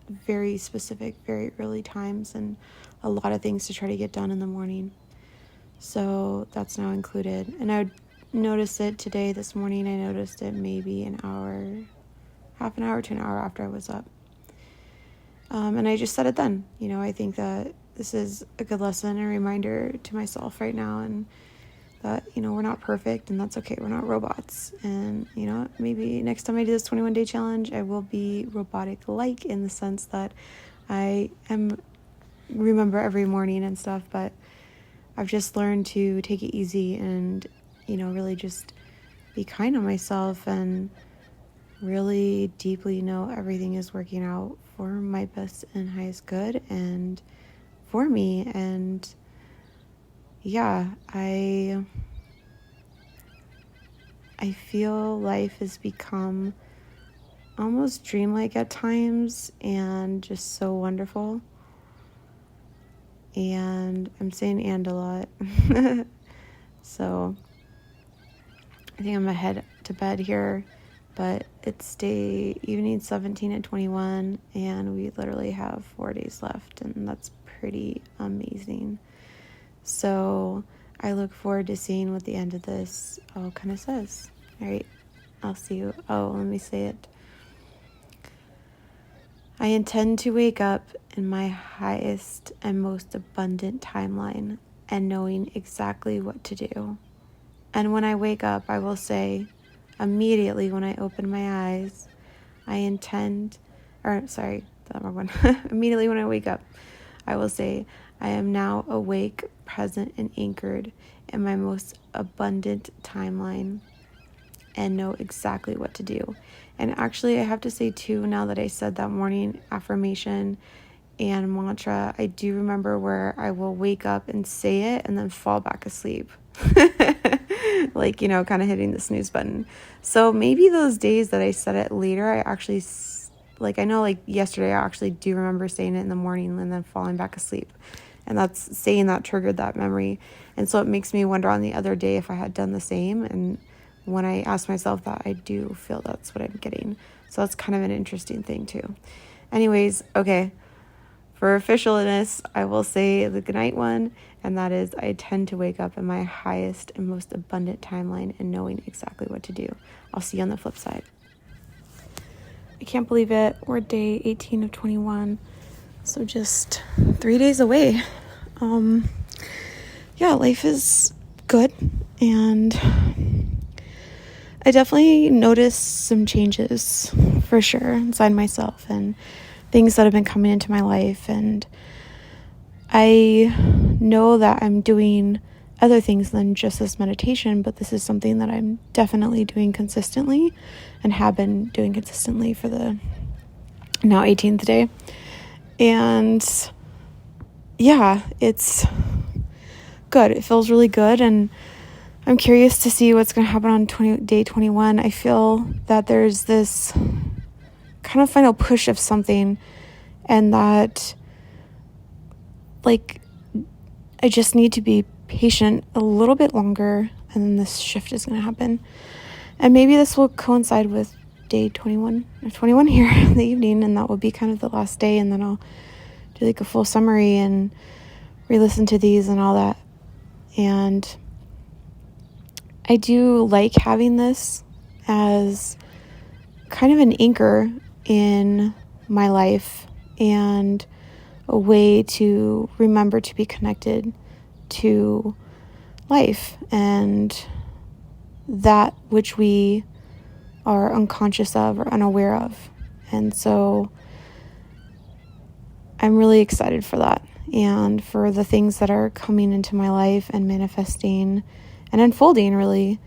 very specific, very early times and a lot of things to try to get done in the morning. So that's now included. And I would notice it today, this morning, I noticed it maybe half an hour to an hour after I was up. And I just said it then. I think that this is a good lesson and a reminder to myself right now, and that, we're not perfect, and that's okay. We're not robots. And, maybe next time I do this 21-day challenge, I will be robotic-like in the sense that I remember every morning and stuff, but I've just learned to take it easy and, really just be kind on myself and really deeply know everything is working out for my best and highest good and for me. And yeah, I feel life has become almost dreamlike at times and just so wonderful. And I'm saying and a lot. So I think I'm gonna head to bed here, but it's evening 17 and 21, and we literally have 4 days left, and that's pretty amazing. So I look forward to seeing what the end of this all kind of says. All right, I'll see you. Oh, let me say it. I intend to wake up in my highest and most abundant timeline and knowing exactly what to do. And when I wake up, I will say, immediately when I open my eyes, immediately when I wake up, I will say, I am now awake, present, and anchored in my most abundant timeline and know exactly what to do. And actually, I have to say too, now that I said that morning affirmation and mantra, I do remember where I will wake up and say it and then fall back asleep. Like, kind of hitting the snooze button. So maybe those days that I said it later, I actually, I know like yesterday, I actually do remember saying it in the morning and then falling back asleep. And that's saying that triggered that memory. And so it makes me wonder on the other day if I had done the same. And when I ask myself that, I do feel that's what I'm getting. So that's kind of an interesting thing too. Anyways, okay. For officialness, I will say the goodnight one, and that is I tend to wake up in my highest and most abundant timeline and knowing exactly what to do. I'll see you on the flip side. I can't believe it. We're day 18 of 21, so just 3 days away. Yeah, life is good, and I definitely noticed some changes for sure inside myself and things that have been coming into my life. And I know that I'm doing other things than just this meditation, but this is something that I'm definitely doing consistently and have been doing consistently for the now 18th day. And yeah, it's good. It feels really good. And I'm curious to see what's going to happen on day 21. I feel that there's this kind of final push of something, and that I just need to be patient a little bit longer, and then this shift is going to happen. And maybe this will coincide with day 21 or 21 here in the evening, and that will be kind of the last day, and then I'll do a full summary and re-listen to these and all that. And I do like having this as kind of an anchor in my life and a way to remember to be connected to life and that which we are unconscious of or unaware of. And so I'm really excited for that and for the things that are coming into my life and manifesting and unfolding, really.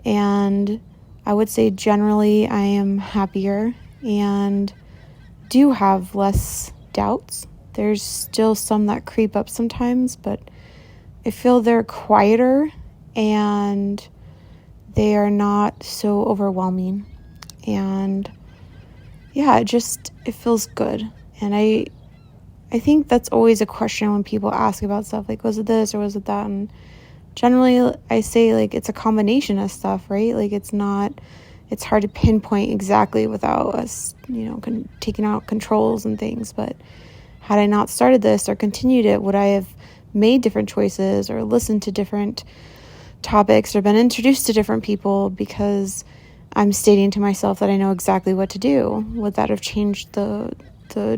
And I would say generally I am happier and do have less doubts. There's still some that creep up sometimes, but I feel they're quieter and they are not so overwhelming. And yeah, it feels good. And I think that's always a question when people ask about stuff, like, was it this or was it that? And generally I say it's a combination of stuff, right? It's hard to pinpoint exactly without us, taking out controls and things. But had I not started this or continued it, would I have made different choices or listened to different topics or been introduced to different people because I'm stating to myself that I know exactly what to do? Would that have changed the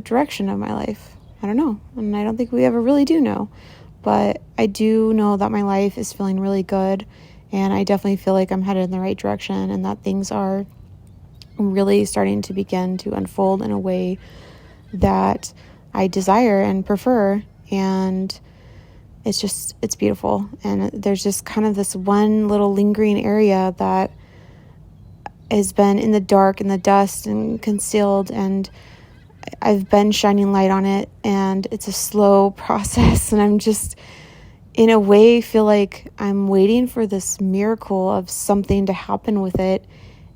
direction of my life? I don't know. And I don't think we ever really do know. But I do know that my life is feeling really good. And I definitely feel like I'm headed in the right direction and that things are really starting to begin to unfold in a way that I desire and prefer. And it's beautiful. And there's just kind of this one little lingering area that has been in the dark and the dust and concealed, and I've been shining light on it, and it's a slow process, and I'm just in a way feel like I'm waiting for this miracle of something to happen with it.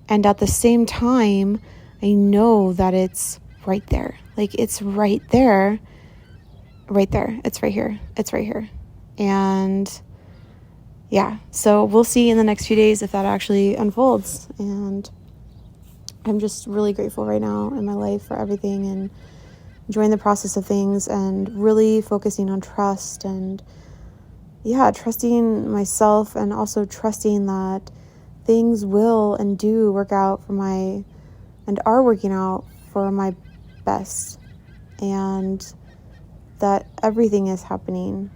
And at the same time, I know that it's right there. Like, it's right there. Right there. It's right here. It's right here. And yeah, so we'll see in the next few days if that actually unfolds. And I'm just really grateful right now in my life for everything, and enjoying the process of things, and really focusing on trust, and trusting myself, and also trusting that things will and do work out and are working out for my best, and that everything is happening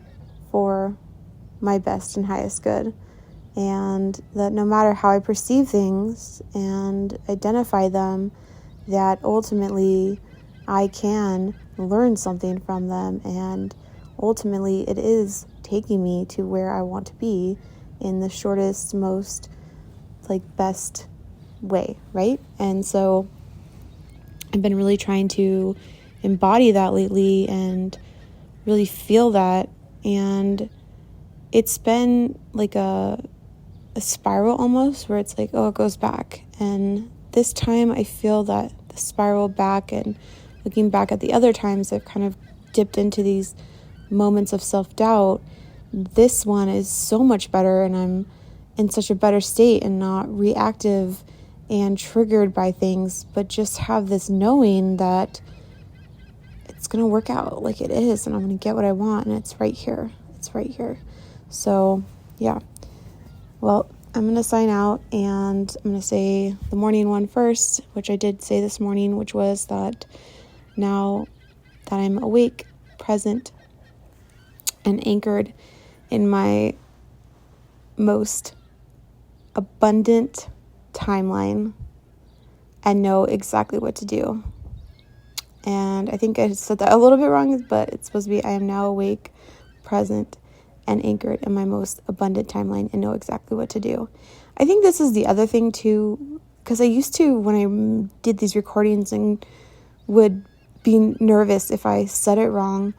for my best and highest good, and that no matter how I perceive things and identify them, that ultimately I can learn something from them, and ultimately it is taking me to where I want to be in the shortest, most best way, right? And so I've been really trying to embody that lately and really feel that, and it's been like a spiral almost, where it's like, oh, it goes back. And this time I feel that the spiral back, and looking back at the other times I've kind of dipped into these moments of self-doubt, this one is so much better, and I'm in such a better state and not reactive and triggered by things, but just have this knowing that it's going to work out like it is, and I'm going to get what I want, and it's right here. It's right here. So, yeah. Well, I'm going to sign out, and I'm going to say the morning one first, which I did say this morning, which was that now that I'm awake, present, and anchored in my most abundant timeline, and know exactly what to do. And I think I said that a little bit wrong, but it's supposed to be, I am now awake, present, and anchored in my most abundant timeline, and know exactly what to do. I think this is the other thing too, because I used to, when I did these recordings, and would be nervous if I said it wrong,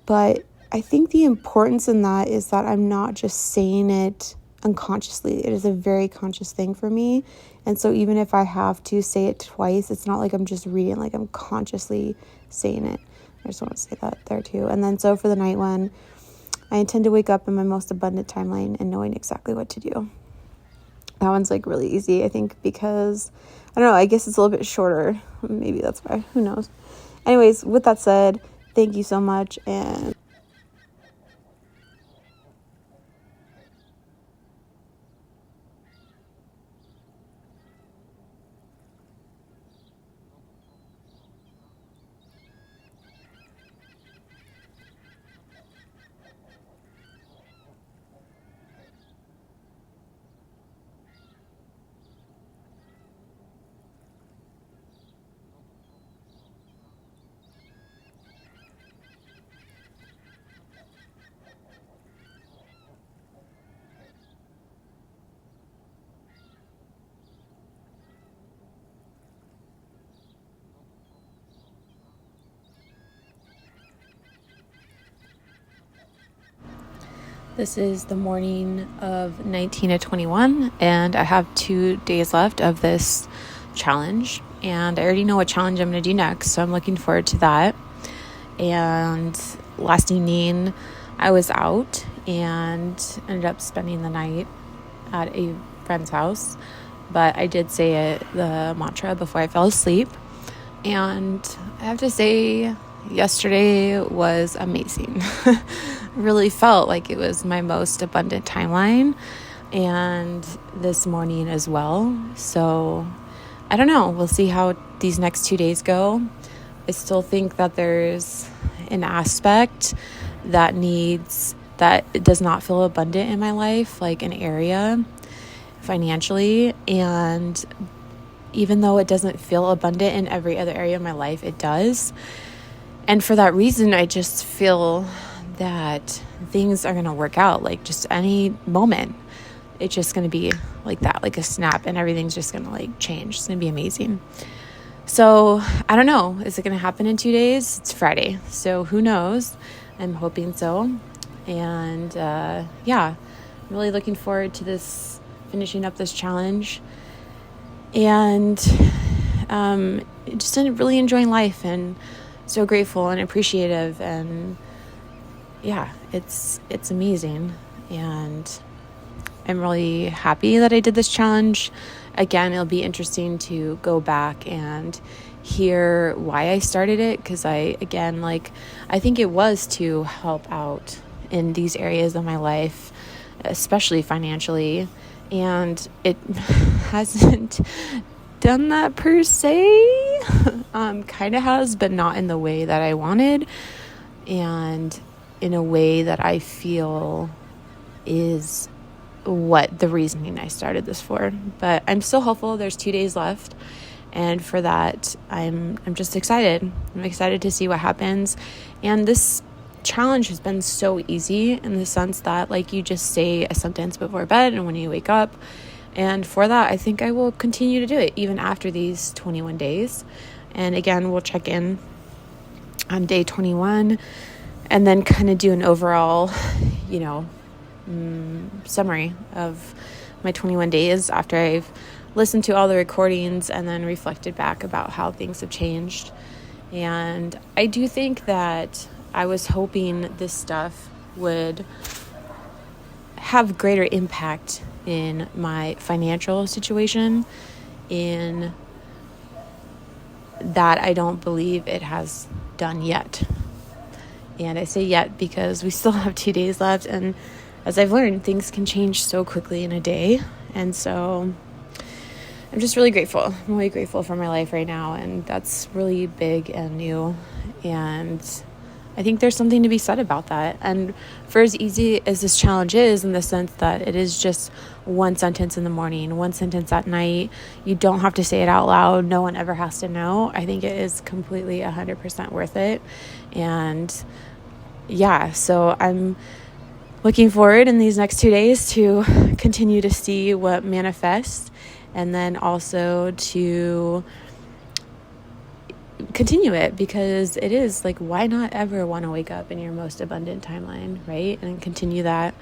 but I think the importance in that is that I'm not just saying it unconsciously. It is a very conscious thing for me. And so even if I have to say it twice, it's not like I'm just reading, like I'm consciously saying it. I just want to say that there too. And then so for the night one, I intend to wake up in my most abundant timeline and knowing exactly what to do. That one's really easy, I think, because I don't know, I guess it's a little bit shorter. Maybe that's why, who knows. Anyways, with that said, thank you so much, and this is the morning of 19 to 21, and I have 2 days left of this challenge, and I already know what challenge I'm going to do next, so I'm looking forward to that. And last evening, I was out and ended up spending the night at a friend's house, but I did say the mantra before I fell asleep, and I have to say, yesterday was amazing. Really felt like it was my most abundant timeline, and this morning as well. So I don't know, we'll see how these next 2 days go. I still think that there's an aspect that it does not feel abundant in my life, like an area financially, and even though it doesn't feel abundant in every other area of my life, it does. And for that reason, I just feel that things are going to work out, like just any moment. It's just going to be like that, like a snap, and everything's just going to like change. It's going to be amazing. So I don't know. Is it going to happen in 2 days? It's Friday. So who knows? I'm hoping so. And yeah, I'm really looking forward to this, finishing up this challenge. And just really enjoying life, and so grateful and appreciative. And yeah, it's amazing. And I'm really happy that I did this challenge. Again, it'll be interesting to go back and hear why I started it, because I think it was to help out in these areas of my life, especially financially, and it hasn't done that per se. Kind of has, but not in the way that I wanted, and in a way that I feel is what the reasoning I started this for. But I'm still hopeful. There's 2 days left, and for that I'm just excited. I'm excited to see what happens. And this challenge has been so easy in the sense that like you just say a sentence before bed and when you wake up. And for that, I think I will continue to do it even after these 21 days. And again, we'll check in on day 21 and then kind of do an overall, summary of my 21 days after I've listened to all the recordings and then reflected back about how things have changed. And I do think that I was hoping this stuff would have greater impact in my financial situation, in that I don't believe it has done yet. And I say yet because we still have 2 days left, and as I've learned, things can change so quickly in a day. And so I'm just really grateful. I'm really grateful for my life right now, and that's really big and new. And I think there's something to be said about that. And for as easy as this challenge is, in the sense that it is just one sentence in the morning, one sentence at night, you don't have to say it out loud. No one ever has to know. I think it is completely 100% worth it. And yeah, so I'm looking forward in these next 2 days to continue to see what manifests, and then also to continue it, because it is like, why not ever want to wake up in your most abundant timeline, right? And continue that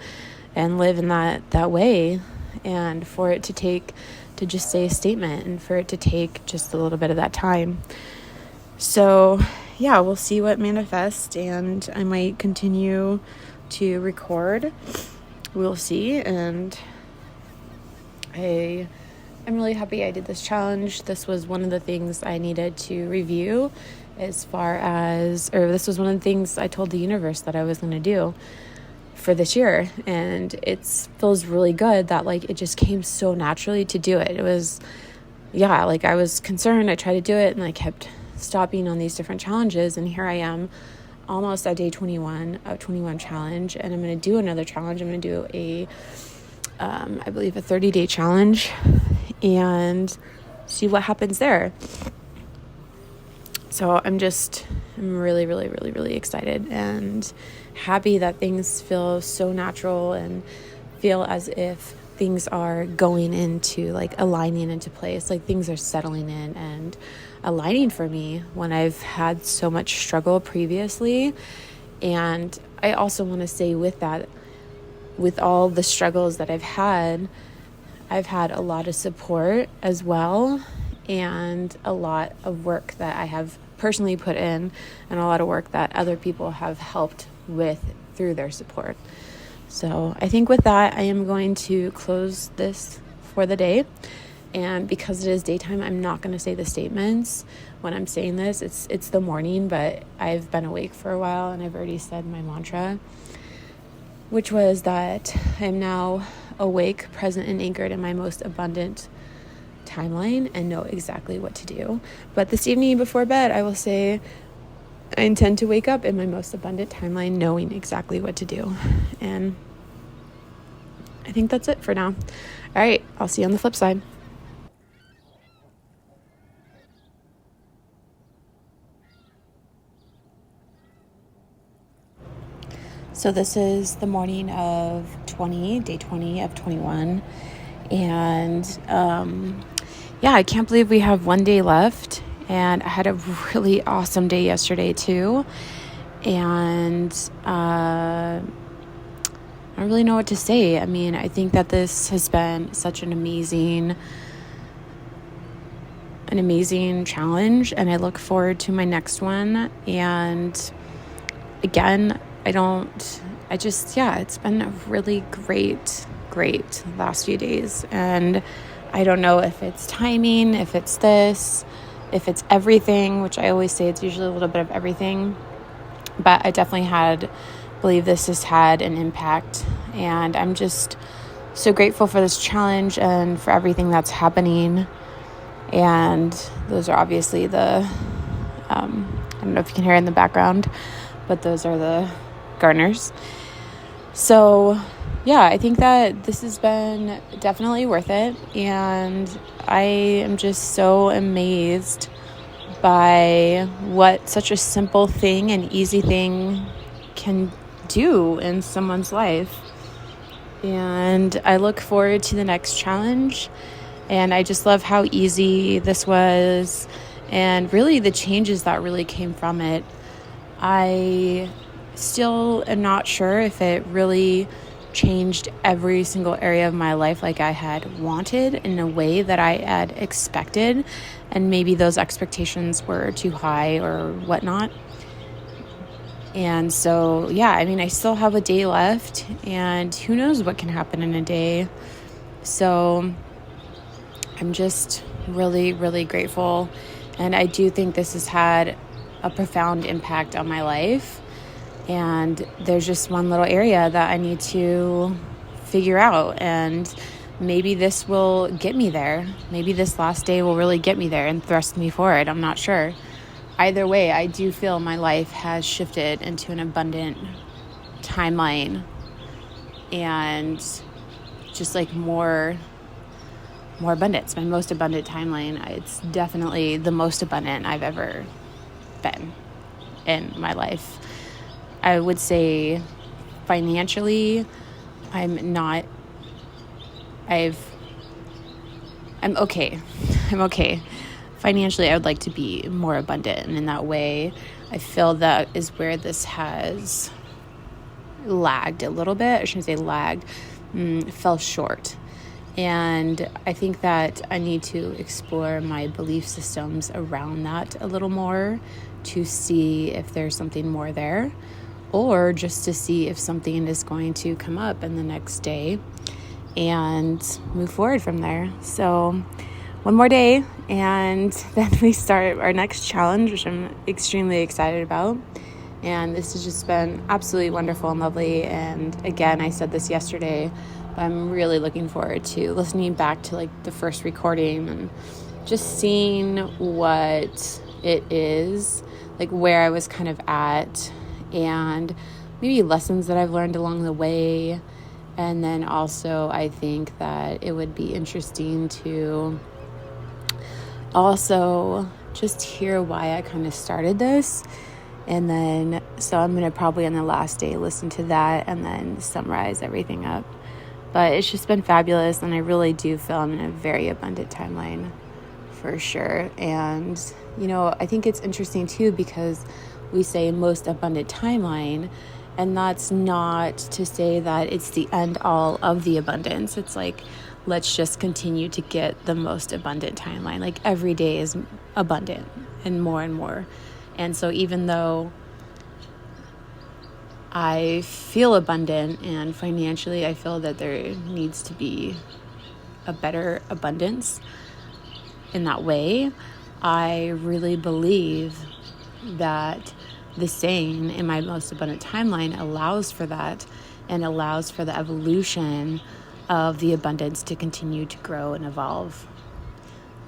and live in that way, and for it to just say a statement, and for it to take just a little bit of that time. So yeah, we'll see what manifests, and I might continue to record. We'll see. And I'm really happy I did this challenge. This was one of the things I needed to review, this was one of the things I told the universe that I was going to do for this year. And it feels really good that like it just came so naturally to do it. It was, like I was concerned. I tried to do it and I kept stopping on these different challenges. And here I am, almost at day 21 of 21 challenge, and I'm going to do another challenge. I'm going to do I believe a 30-day challenge, and see what happens there. So I'm really, really, really, really excited and happy that things feel so natural and feel as if things are going into like aligning into place, like things are settling in and aligning for me when I've had so much struggle previously. And I also want to say with that, with all the struggles that I've had a lot of support as well, and a lot of work that I have personally put in, and a lot of work that other people have helped with through their support. So I think with that, I am going to close this for the day. And because it is daytime, I'm not going to say the statements when I'm saying this. It's the morning, but I've been awake for a while, and I've already said my mantra, which was that I'm now awake, present, and anchored in my most abundant timeline, and know exactly what to do. But this evening before bed, I will say I intend to wake up in my most abundant timeline, knowing exactly what to do. And I think that's it for now. All right, I'll see you on the flip side. So this is the morning of day 20 of 21. And I can't believe we have one day left. And I had a really awesome day yesterday too. And I don't really know what to say. I mean, I think that this has been such an amazing challenge, and I look forward to my next one. And again, it's been a really great last few days. And I don't know if it's timing, if it's if it's everything, which I always say it's usually a little bit of everything. But I definitely believe this has had an impact. And I'm just so grateful for this challenge and for everything that's happening. And those are obviously I don't know if you can hear in the background, but those are the gardeners. So I think that this has been definitely worth it. And I am just so amazed by what such a simple thing and easy thing can do in someone's life. And I look forward to the next challenge. And I just love how easy this was and really the changes that really came from it. I still am not sure if it really changed every single area of my life like I had wanted in a way that I had expected. And maybe those expectations were too high or whatnot. And so, I still have a day left and who knows what can happen in a day. So I'm just really, really grateful. And I do think this has had a profound impact on my life. And there's just one little area that I need to figure out. And maybe this will get me there. Maybe this last day will really get me there and thrust me forward. I'm not sure. Either way, I do feel my life has shifted into an abundant timeline. And just like more abundance, my most abundant timeline. It's definitely the most abundant I've ever been in my life. I would say financially, I'm okay. I'm okay. Financially, I would like to be more abundant. And in that way, I feel that is where this has lagged a little bit. I shouldn't say lagged, fell short. And I think that I need to explore my belief systems around that a little more to see if there's something more there, or just to see if something is going to come up in the next day and move forward from there. So one more day and then we start our next challenge, which I'm extremely excited about. And this has just been absolutely wonderful and lovely. And again, I said this yesterday, but I'm really looking forward to listening back to like the first recording and just seeing what it is, like where I was kind of at, and maybe lessons that I've learned along the way. And then also I think that it would be interesting to also just hear why I kind of started this. And then, so I'm going to probably on the last day listen to that and then summarize everything up. But it's just been fabulous, and I really do feel I'm in a very abundant timeline for sure. And, I think it's interesting too, because we say most abundant timeline, and that's not to say that it's the end all of the abundance. It's like, let's just continue to get the most abundant timeline. Like every day is abundant and more and more. And so even though I feel abundant and financially I feel that there needs to be a better abundance in that way, I really believe that the saying in my most abundant timeline allows for that and allows for the evolution of the abundance to continue to grow and evolve.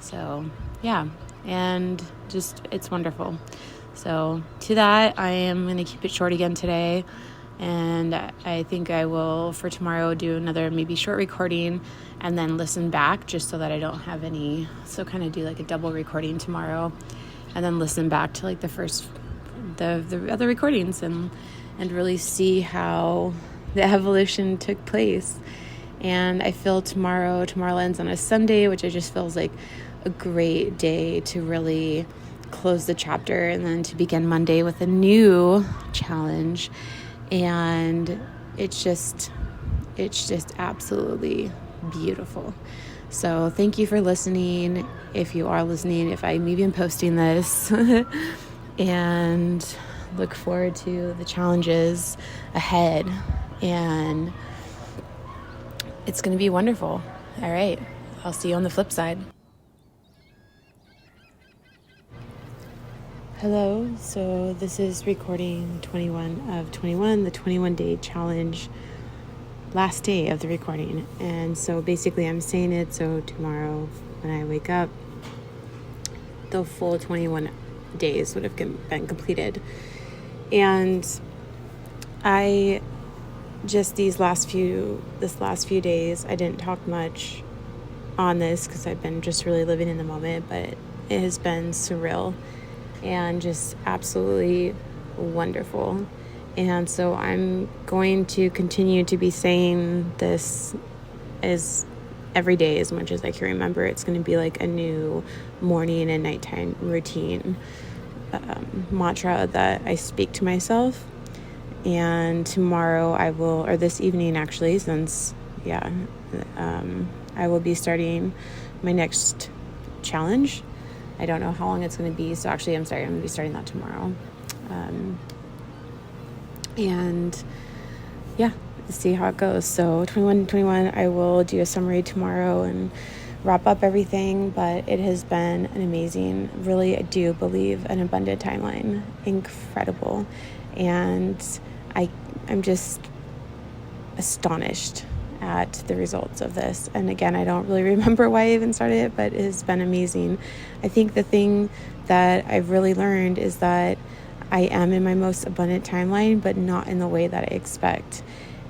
So, and just it's wonderful. So to that, I am going to keep it short again today. And I think I will, for tomorrow, do another maybe short recording and then listen back just so that I don't have any, so kind of do like a double recording tomorrow and then listen back to like the other recordings and and really see how the evolution took place. And I feel tomorrow ends on a Sunday, which I just feels like a great day to really close the chapter and then to begin Monday with a new challenge. And it's just absolutely beautiful. So thank you for listening. If you are listening, if I maybe am posting this, and look forward to the challenges ahead. And it's going to be wonderful. All right. I'll see you on the flip side. Hello. So this is recording 21 of 21, the 21-day challenge, last day of the recording. And so basically I'm saying it so tomorrow when I wake up, the full 21 days would have been completed. And I just this last few days, I didn't talk much on this because I've been just really living in the moment, but it has been surreal and just absolutely wonderful. And so I'm going to continue to be saying this as every day as much as I can remember. It's going to be like a new morning and nighttime routine mantra that I speak to myself. And tomorrow or this evening actually, I will be starting my next challenge. I don't know how long it's going to be, so actually I'm going to be starting that tomorrow. And yeah, see how it goes. So 21, I will do a summary tomorrow and wrap up everything, but it has been an amazing, really, I do believe, an abundant timeline. Incredible. And I'm just astonished at the results of this. And again, I don't really remember why I even started it, but it has been amazing. I think the thing that I've really learned is that I am in my most abundant timeline, but not in the way that I expect.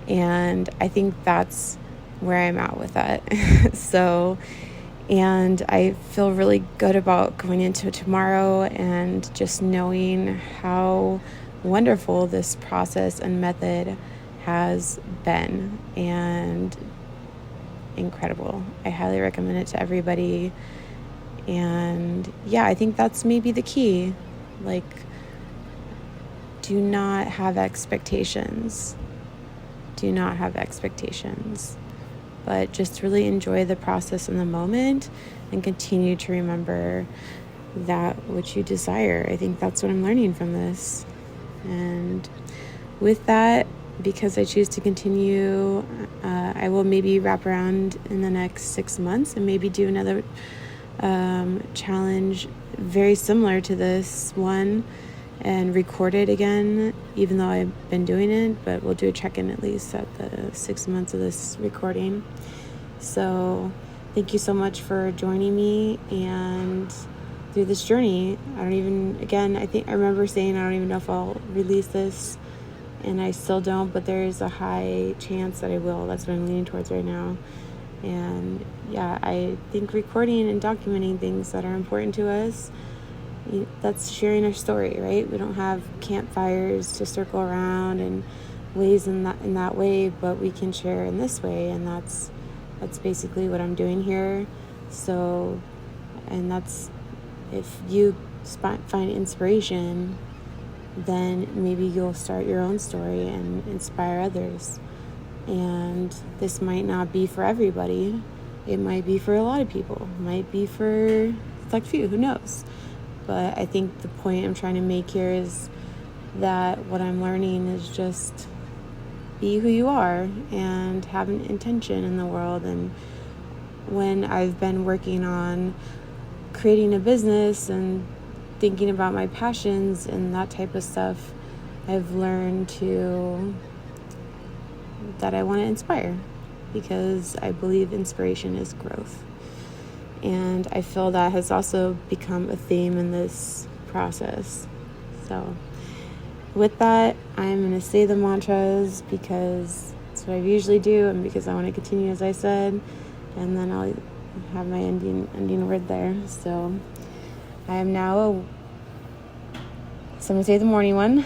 And I think that's where I'm at with that. And I feel really good about going into tomorrow and just knowing how wonderful this process and method has been, and incredible. I highly recommend it to everybody. And yeah, I think that's maybe the key. Like, do not have expectations. Do not have expectations. But just really enjoy the process in the moment and continue to remember that which you desire. I think that's what I'm learning from this. And with that, because I choose to continue, I will maybe wrap around in the next 6 months and maybe do another challenge very similar to this one and record it again, even though I've been doing it, but we'll do a check-in at least at the 6 months of this recording. So thank you so much for joining me and through this journey. I remember saying I don't even know if I'll release this, and I still don't, but there is a high chance that I will. That's what I'm leaning towards right now. And yeah, I think recording and documenting things that are important to us, that's sharing our story, right? We don't have campfires to circle around and ways in that way, but we can share in this way, and that's basically what I'm doing here. So, and that's, if you find inspiration, then maybe you'll start your own story and inspire others. And this might not be for everybody. It might be for a lot of people. It might be for a select few, who knows? But I think the point I'm trying to make here is that what I'm learning is just be who you are and have an intention in the world. And when I've been working on creating a business and thinking about my passions and that type of stuff, I've learned that I want to inspire, because I believe inspiration is growth. And I feel that has also become a theme in this process. So with that, I'm going to say the mantras because that's what I usually do, and because I want to continue as I said, and then I'll have my ending word there. So I am now so I'm going to say the morning one.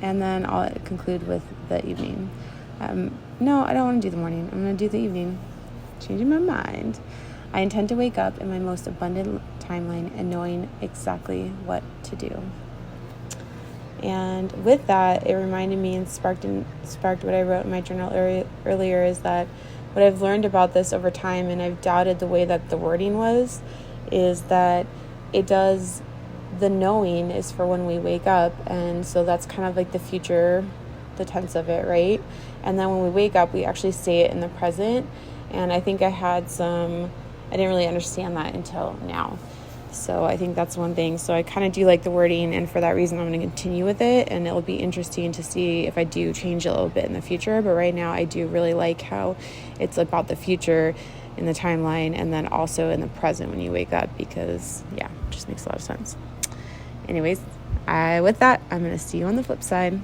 And then I'll conclude with the evening. No, I don't want to do the morning. I'm going to do the evening. Changing my mind. I intend to wake up in my most abundant timeline and knowing exactly what to do. And with that, it reminded me and sparked what I wrote in my journal earlier, is that what I've learned about this over time, and I've doubted the way that the wording was, is that it does, the knowing is for when we wake up, and so that's kind of like the future, the tense of it, right? And then when we wake up, we actually say it in the present, and I think I didn't really understand that until now. So I think that's one thing. So I kind of do like the wording, and for that reason I'm going to continue with it, and it'll be interesting to see if I do change it a little bit in the future. But right now I do really like how it's about the future in the timeline, and then also in the present when you wake up, because it just makes a lot of sense. Anyways, with that, I'm going to see you on the flip side.